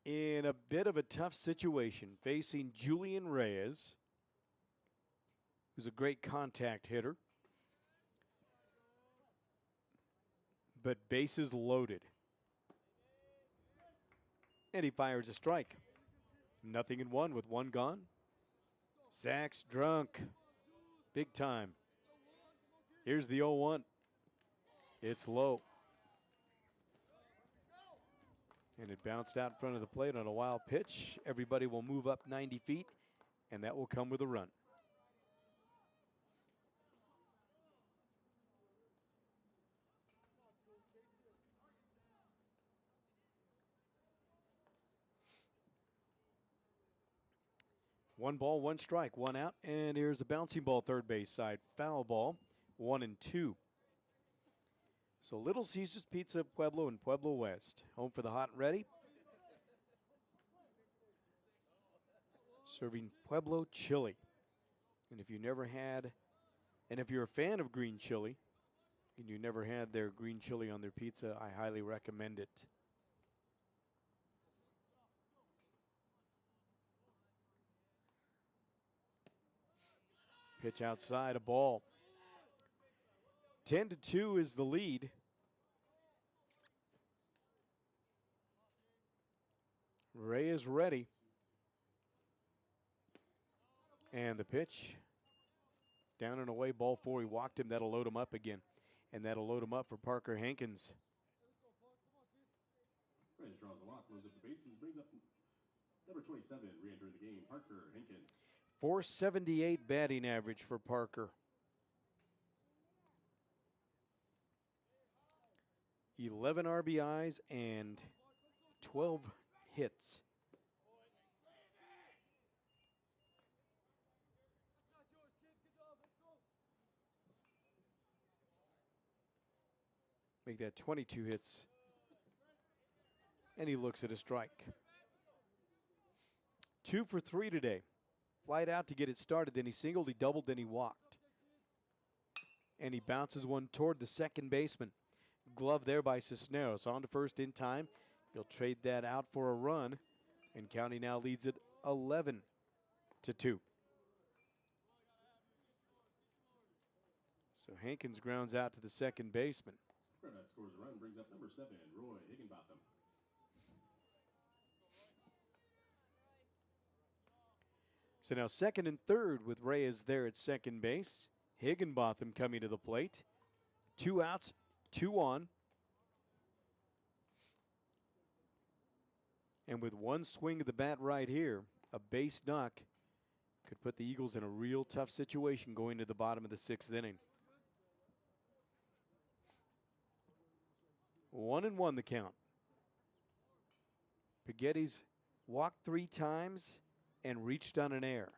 in a bit of a tough situation, facing Julian Reyes, who's a great contact hitter. But bases loaded. And he fires a strike. 0-1 with one gone. Zach's drunk. Big time. Here's the 0-1. It's low. And it bounced out in front of the plate on a wild pitch. Everybody will move up 90 feet, and that will come with a run. One ball, one strike, one out, and here's a bouncing ball third base side. Foul ball, 1-2. So Little Caesars Pizza, Pueblo and Pueblo West. Home for the hot and ready. Serving Pueblo chili. And if you're a fan of green chili, and you never had their green chili on their pizza, I highly recommend it. Pitch outside, a ball. 10-2 is the lead. Ray is ready. And the pitch. Down and away, ball four. He walked him. That'll load him up again. And that'll load him up for Parker Hankins. Reyes draws a walk, moves up the bases, brings up number 27, re-entering the game, Parker Hankins. 478 batting average for Parker. 11 RBIs and 12 hits. Make that 22 hits. And he looks at a strike. 2 for 3 today. flight out to get it started. Then he singled, he doubled, then he walked. And he bounces one toward the second baseman. Glove there by Cisneros. On to first in time. He'll trade that out for a run. And County now leads it 11-2. So Hankins grounds out to the second baseman. That scores a run, brings up number 7, Roy Higginbotham. So now second and third with Reyes there at second base. Higginbotham coming to the plate. 2 outs, 2 on. And with one swing of the bat right here, a base knock could put the Eagles in a real tough situation going to the bottom of the 6th inning. 1-1 the count. Pagetti's walked 3 times and reached on an error.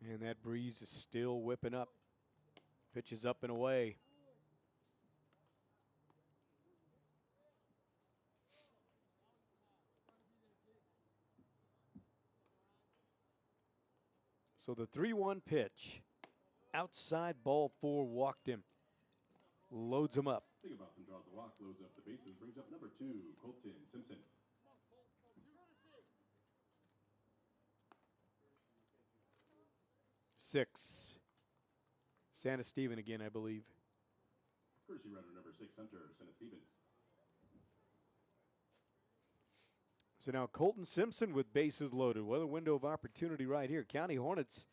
And that breeze is still whipping up. Pitch is up and away. So the 3-1 pitch. Outside, ball 4, walked him. Loads him up. Higginbotham draws the walk, loads up the bases, brings up number 2, Colton Simpson. Six. Santa Stephen again, I believe. Courtesy runner number 6, Hunter Santa Stevens. So now Colton Simpson with bases loaded. What a window of opportunity right here. County Hornets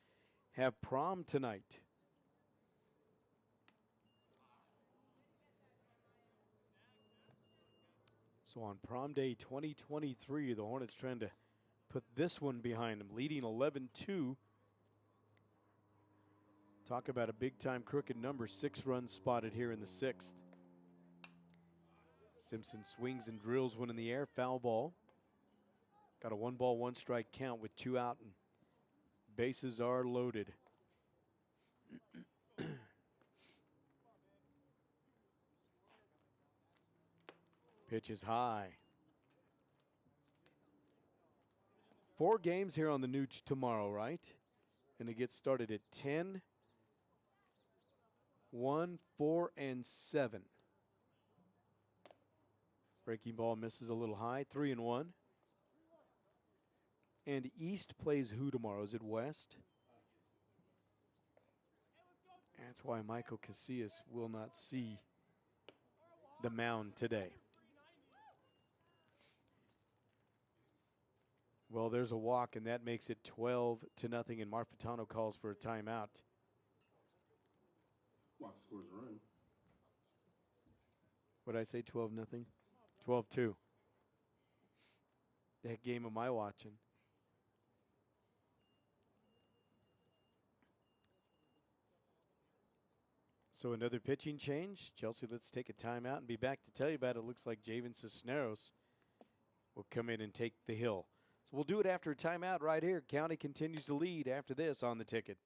have prom tonight. So on prom day 2023, the Hornets trying to put this one behind them, leading 11-2. Talk about a big-time crooked number. 6 runs spotted here in the 6th. Simpson swings and drills one in the air. Foul ball. Got a 1-ball, 1-strike count with 2 out, and bases are loaded. Pitch is high. 4 games here on the Nooch tomorrow, right? And it gets started at 10, 1, 4, and 7. Breaking ball misses a little high. 3-1. And East plays who tomorrow? Is it West? That's why Michael Casillas will not see the mound today. Well, there's a walk, and that makes it 12-0, and Marfitano calls for a timeout. Walk scores a run. What did I say, 12-0? 12-2. That game am I watching? So another pitching change. Chelsea, let's take a timeout and be back to tell you about it. Looks like Javen Cisneros will come in and take the hill. So we'll do it after a timeout right here. County continues to lead after this on the ticket.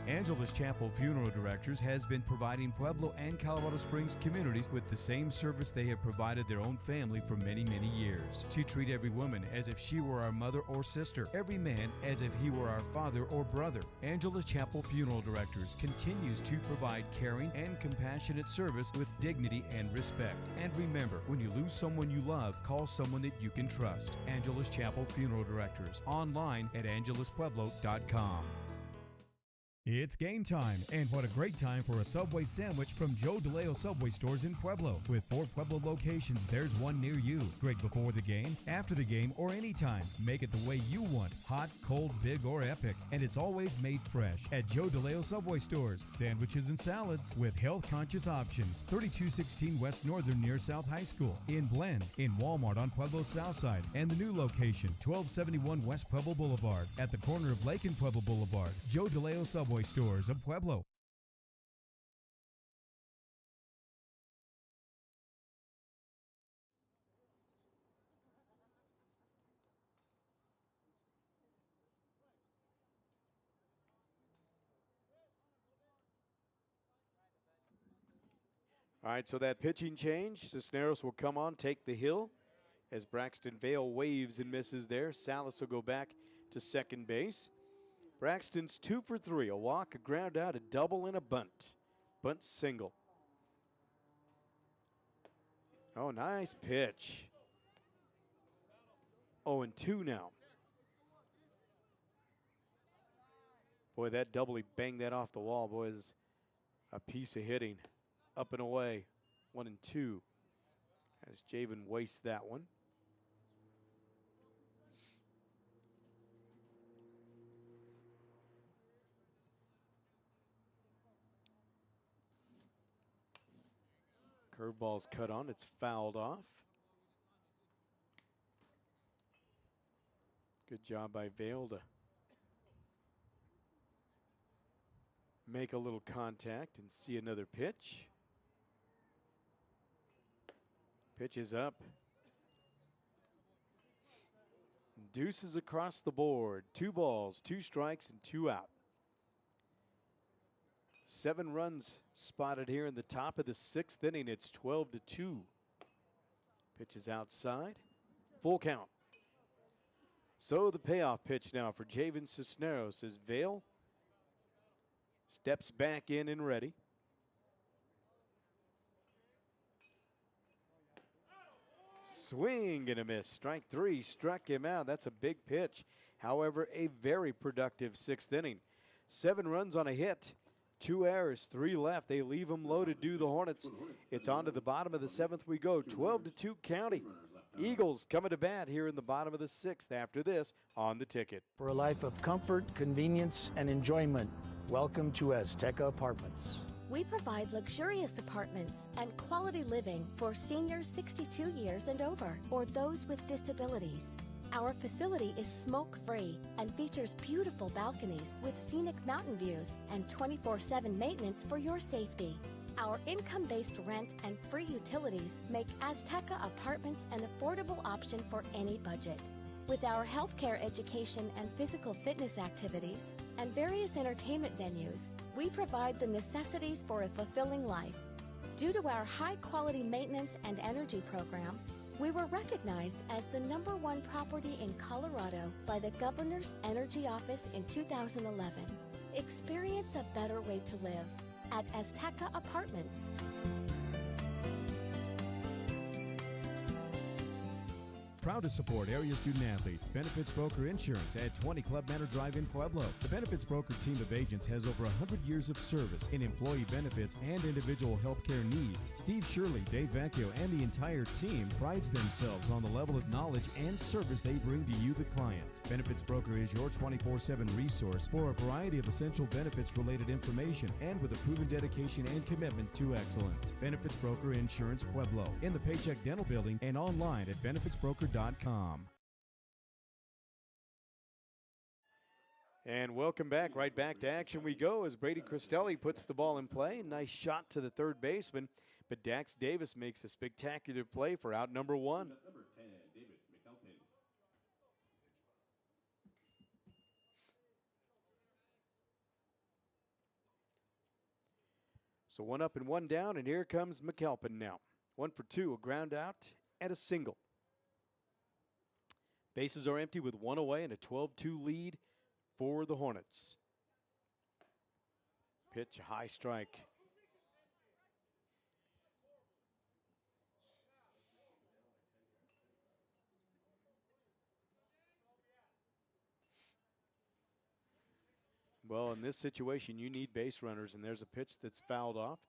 Angeles Chapel Funeral Directors has been providing Pueblo and Colorado Springs communities with the same service they have provided their own family for many, many years. To treat every woman as if she were our mother or sister, every man as if he were our father or brother. Angeles Chapel Funeral Directors continues to provide caring and compassionate service with dignity and respect. And remember, when you lose someone you love, call someone that you can trust. Angeles Chapel Funeral Directors. Online at angelespueblo.com. It's game time, and what a great time for a Subway sandwich from Joe DeLeo Subway stores in Pueblo. With 4 Pueblo locations, there's one near you. Great before the game, after the game, or anytime. Make it the way you want, hot, cold, big, or epic. And it's always made fresh at Joe DeLeo Subway stores. Sandwiches and salads with health-conscious options. 3216 West Northern near South High School. In Blend, in Walmart on Pueblo's South Side. And the new location, 1271 West Pueblo Boulevard. At the corner of Lake and Pueblo Boulevard. Joe DeLeo Subway stores of Pueblo. All right, so that pitching change, Cisneros will come on, take the hill as Braxton Vale waves and misses there. Salas will go back to second base. Braxton's 2 for 3, a walk, a ground out, a double, and a bunt. Bunt single. Oh, nice pitch. 0-2 now. Boy, that double, he banged that off the wall. Boy, is a piece of hitting. Up and away. 1-2. As Javen wastes that one. Curveball's cut on. It's fouled off. Good job by Vale to make a little contact and see another pitch. Pitch is up. Deuces across the board. 2 balls, 2 strikes, and 2 out. 7 runs spotted here in the top of the 6th inning. It's 12-2. Pitch is outside. Full count. So the payoff pitch now for Javen Cisneros as Vale steps back in and ready. Swing and a miss. Strike 3 struck him out. That's a big pitch. However, a very productive 6th inning. 7 runs on a hit. 2 errors, 3 left. They leave them low to do the Hornets. It's on to the bottom of the 7th we go. 12-2 County. Eagles coming to bat here in the bottom of the 6th after this on the ticket. For a life of comfort, convenience, and enjoyment, welcome to Azteca Apartments. We provide luxurious apartments and quality living for seniors 62 years and over, or those with disabilities. Our facility is smoke-free and features beautiful balconies with scenic mountain views and 24/7 maintenance for your safety. Our income-based rent and free utilities make Azteca Apartments an affordable option for any budget. With our healthcare education and physical fitness activities and various entertainment venues, we provide the necessities for a fulfilling life. Due to our high-quality maintenance and energy program, we were recognized as the #1 property in Colorado by the Governor's Energy Office in 2011. Experience a better way to live at Azteca Apartments. Proud to support area student athletes. Benefits Broker Insurance at 20 Club Manor Drive in Pueblo. The Benefits Broker team of agents has over 100 years of service in employee benefits and individual health care needs. Steve Shirley, Dave Vecchio, and the entire team prides themselves on the level of knowledge and service they bring to you, the client. Benefits Broker is your 24/7 resource for a variety of essential benefits-related information and with a proven dedication and commitment to excellence. Benefits Broker Insurance Pueblo in the Paycheck Dental Building and online at benefitsbroker.com. And welcome back. Right back to action we go as Brady Cristelli puts the ball in play. Nice shot to the third baseman, but Dax Davis makes a spectacular play for out number 1. Number 10, David McAlpin. So 1 up and 1 down, and here comes McAlpin now. 1 for 2, a ground out and a single. Bases are empty with 1 away and a 12-2 lead for the Hornets. Pitch, high strike. Well, in this situation, you need base runners, and there's a pitch that's fouled off.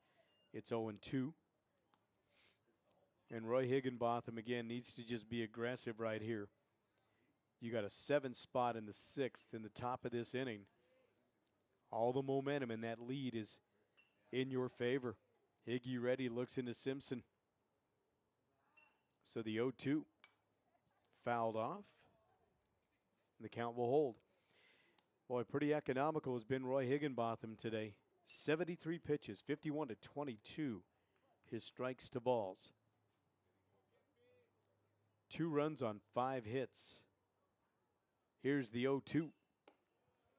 It's 0-2. And Roy Higginbotham, again, needs to just be aggressive right here. You got a 7 spot in the 6th in the top of this inning. All the momentum in that lead is in your favor. Higgy ready, looks into Simpson. So the 0-2 fouled off. And the count will hold. Boy, pretty economical has been Roy Higginbotham today. 73 pitches, 51-22. His strikes to balls. 2 runs on 5 hits. Here's the 0-2,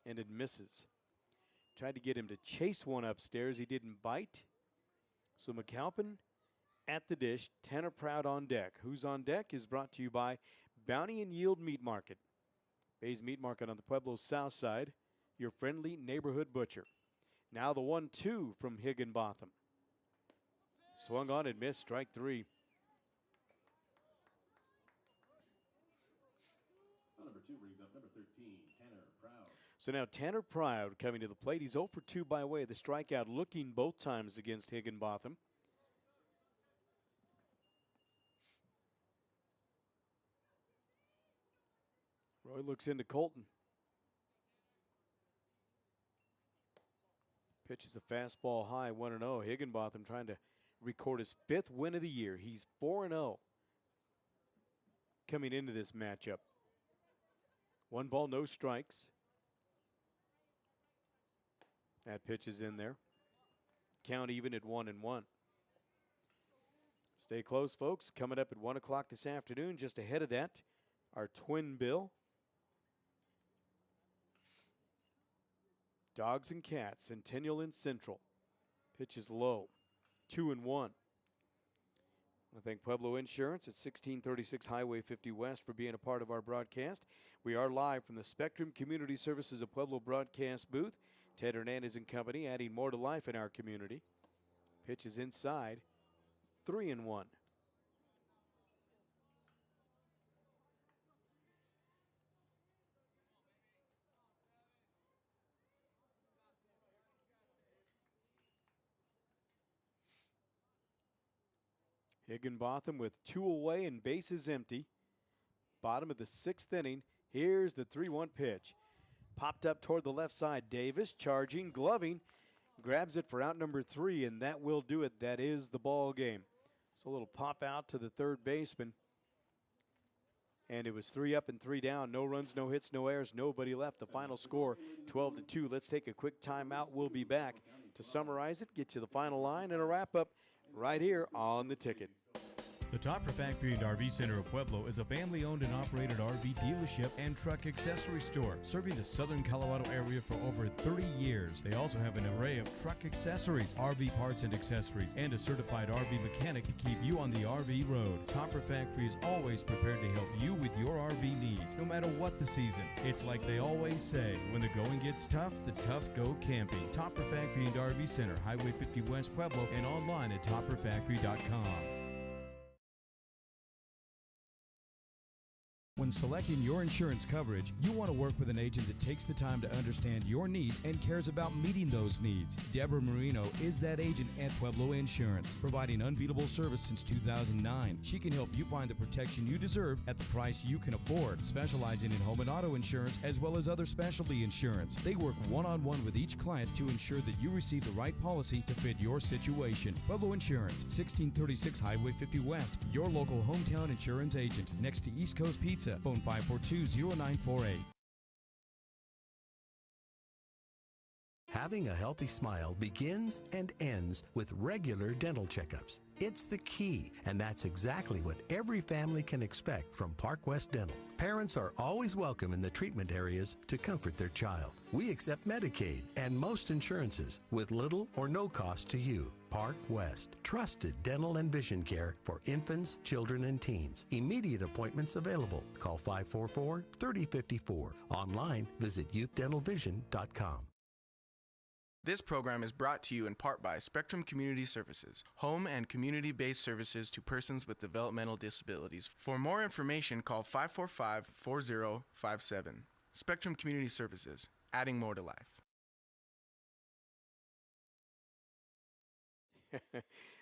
and it misses. Tried to get him to chase one upstairs. He didn't bite. So McAlpin at the dish, Tanner Proud on deck. Who's on deck is brought to you by Bounty and Yield Meat Market. Bay's Meat Market on the Pueblo South Side, your friendly neighborhood butcher. Now the 1-2 from Higginbotham. Swung on and missed, strike three. Number 2 brings up number 13, Tanner Proud. So now Tanner Proud coming to the plate. He's 0 for 2 by way of the strikeout, looking both times against Higginbotham. Roy looks into Colton. Pitches a fastball high, 1-0. Higginbotham trying to record his 5th win of the year. He's 4-0 coming into this matchup. 1 ball, no strikes. That pitch is in there. Count even at 1-1. Stay close, folks. Coming up at 1 o'clock this afternoon, just ahead of that, our twin bill. Dogs and Cats, Centennial and Central. Pitch is low, 2-1. I thank Pueblo Insurance at 1636 Highway 50 West for being a part of our broadcast. We are live from the Spectrum Community Services of Pueblo broadcast booth. Ted Hernandez and company adding more to life in our community. Pitch is inside, 3-1. Higginbotham with 2 away and bases empty. Bottom of the 6th inning. Here's the 3-1 pitch. Popped up toward the left side. Davis charging, gloving, grabs it for out number 3, and that will do it. That is the ball game. So a little pop out to the third baseman. And it was 3 up and 3 down. No runs, no hits, no errors, nobody left. The final score, 12-2. Let's take a quick timeout. We'll be back to summarize it, get you the final line, and a wrap-up right here on The Ticket. The Topper Factory and RV Center of Pueblo is a family-owned and operated RV dealership and truck accessory store, serving the southern Colorado area for over 30 years. They also have an array of truck accessories, RV parts and accessories, and a certified RV mechanic to keep you on the RV road. Topper Factory is always prepared to help you with your RV needs, no matter what the season. It's like they always say, when the going gets tough, the tough go camping. Topper Factory and RV Center, Highway 50 West Pueblo, and online at topperfactory.com. When selecting your insurance coverage, you want to work with an agent that takes the time to understand your needs and cares about meeting those needs. Deborah Marino is that agent at Pueblo Insurance, providing unbeatable service since 2009. She can help you find the protection you deserve at the price you can afford, specializing in home and auto insurance as well as other specialty insurance. They work one-on-one with each client to ensure that you receive the right policy to fit your situation. Pueblo Insurance, 1636 Highway 50 West, your local hometown insurance agent, next to East Coast Pizza. Phone 542-0948. Having a healthy smile begins and ends with regular dental checkups. It's the key, and that's exactly what every family can expect from Park West Dental. Parents are always welcome in the treatment areas to comfort their child. We accept Medicaid and most insurances with little or no cost to you. Park West, trusted dental and vision care for infants, children, and teens. Immediate appointments available. Call 544-3054. Online, visit youthdentalvision.com. This program is brought to you in part by Spectrum Community Services, home and community-based services to persons with developmental disabilities. For more information, call 545-4057. Spectrum Community Services, adding more to life.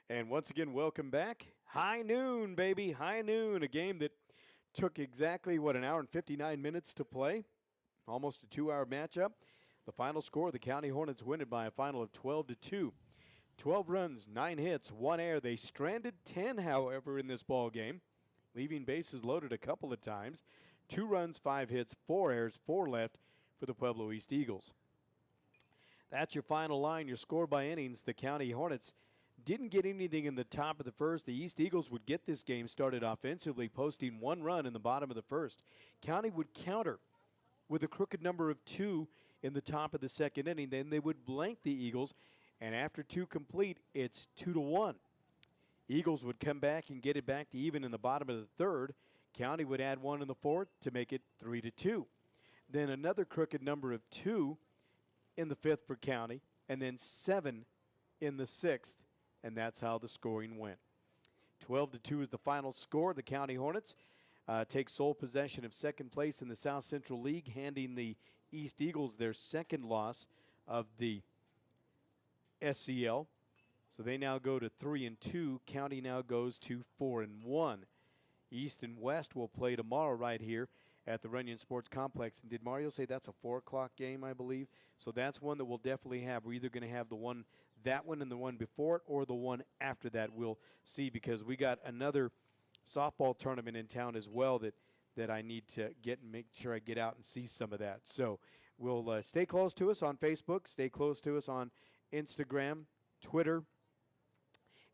And once again, welcome back. High noon, baby, high noon. A game that took exactly, an hour and 59 minutes to play. Almost a 2-hour matchup. The final score, the County Hornets win it by a final of 12-2. 12 runs, 9 hits, 1 error. They stranded 10, however, in this ball game, leaving bases loaded a couple of times. 2 runs, 5 hits, 4 errors, 4 left for the Pueblo East Eagles. That's your final line, your score by innings. The County Hornets didn't get anything in the top of the first. The East Eagles would get this game started offensively, posting 1 run in the bottom of the first. County would counter with a crooked number of 2 in the top of the second inning. Then they would blank the Eagles, and after 2 complete, it's 2-1. Eagles would come back and get it back to even in the bottom of the third. County would add 1 in the fourth to make it 3-2. Then another crooked number of 2 in the fifth for County, and then 7 in the sixth, and that's how the scoring went. 12-2 is the final score. The County Hornets take sole possession of second place in the South Central League, handing the East Eagles their second loss of the SCL. So they now go to 3-2. County now goes to 4-1. East and West will play tomorrow right here at the Runyon Sports Complex. And did Mario say that's a 4 o'clock game, I believe? So that's one that we'll definitely have. We're either going to have that one and the one before it, or the one after that. We'll see, because we got another softball tournament in town as well that I need to get and make sure I get out and see some of that. So we'll stay close to us on Facebook, stay close to us on Instagram, Twitter,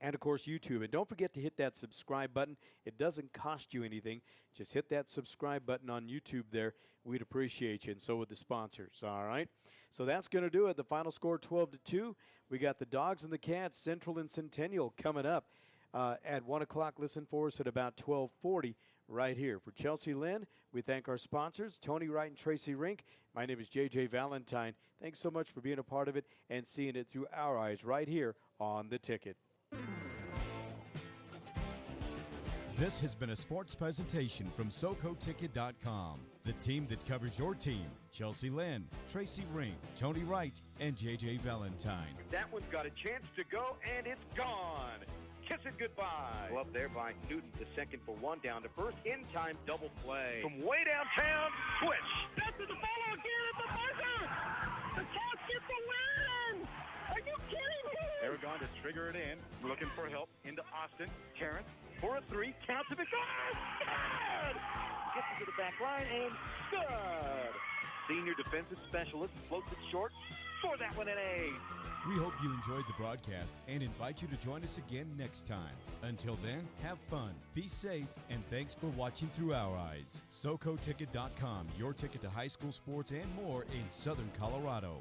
and, of course, YouTube. And don't forget to hit that subscribe button. It doesn't cost you anything. Just hit that subscribe button on YouTube there. We'd appreciate you, and so would the sponsors, all right? So that's going to do it. The final score, 12-2. We got the Dogs and the Cats, Central and Centennial, coming up at 1 o'clock. Listen for us at about 12:40 right here. For Chelsea Lynn, we thank our sponsors, Tony Wright and Tracy Rink. My name is J.J. Valentine. Thanks so much for being a part of it and seeing it through our eyes right here on The Ticket. This has been a sports presentation from SoCoTicket.com. The team that covers your team: Chelsea Lynn, Tracy Rink, Tony Wright, and J.J. Valentine. That one's got a chance to go, and it's gone. Kiss it goodbye. Well, up there by Newton, the second for one, down to first. In-time double play. From way downtown, switch. That's the follow again at the buzzer. The Cats get the win. Are you kidding me? Aragon to trigger it in. Looking for help into Austin. Terrence for a 3. Counts if it goes. Good. Gets it to the back line and good. Senior defensive specialist floats it short for that one, an A. We hope you enjoyed the broadcast and invite you to join us again next time. Until then, have fun, be safe, and thanks for watching through our eyes. SoCoTicket.com, your ticket to high school sports and more in Southern Colorado.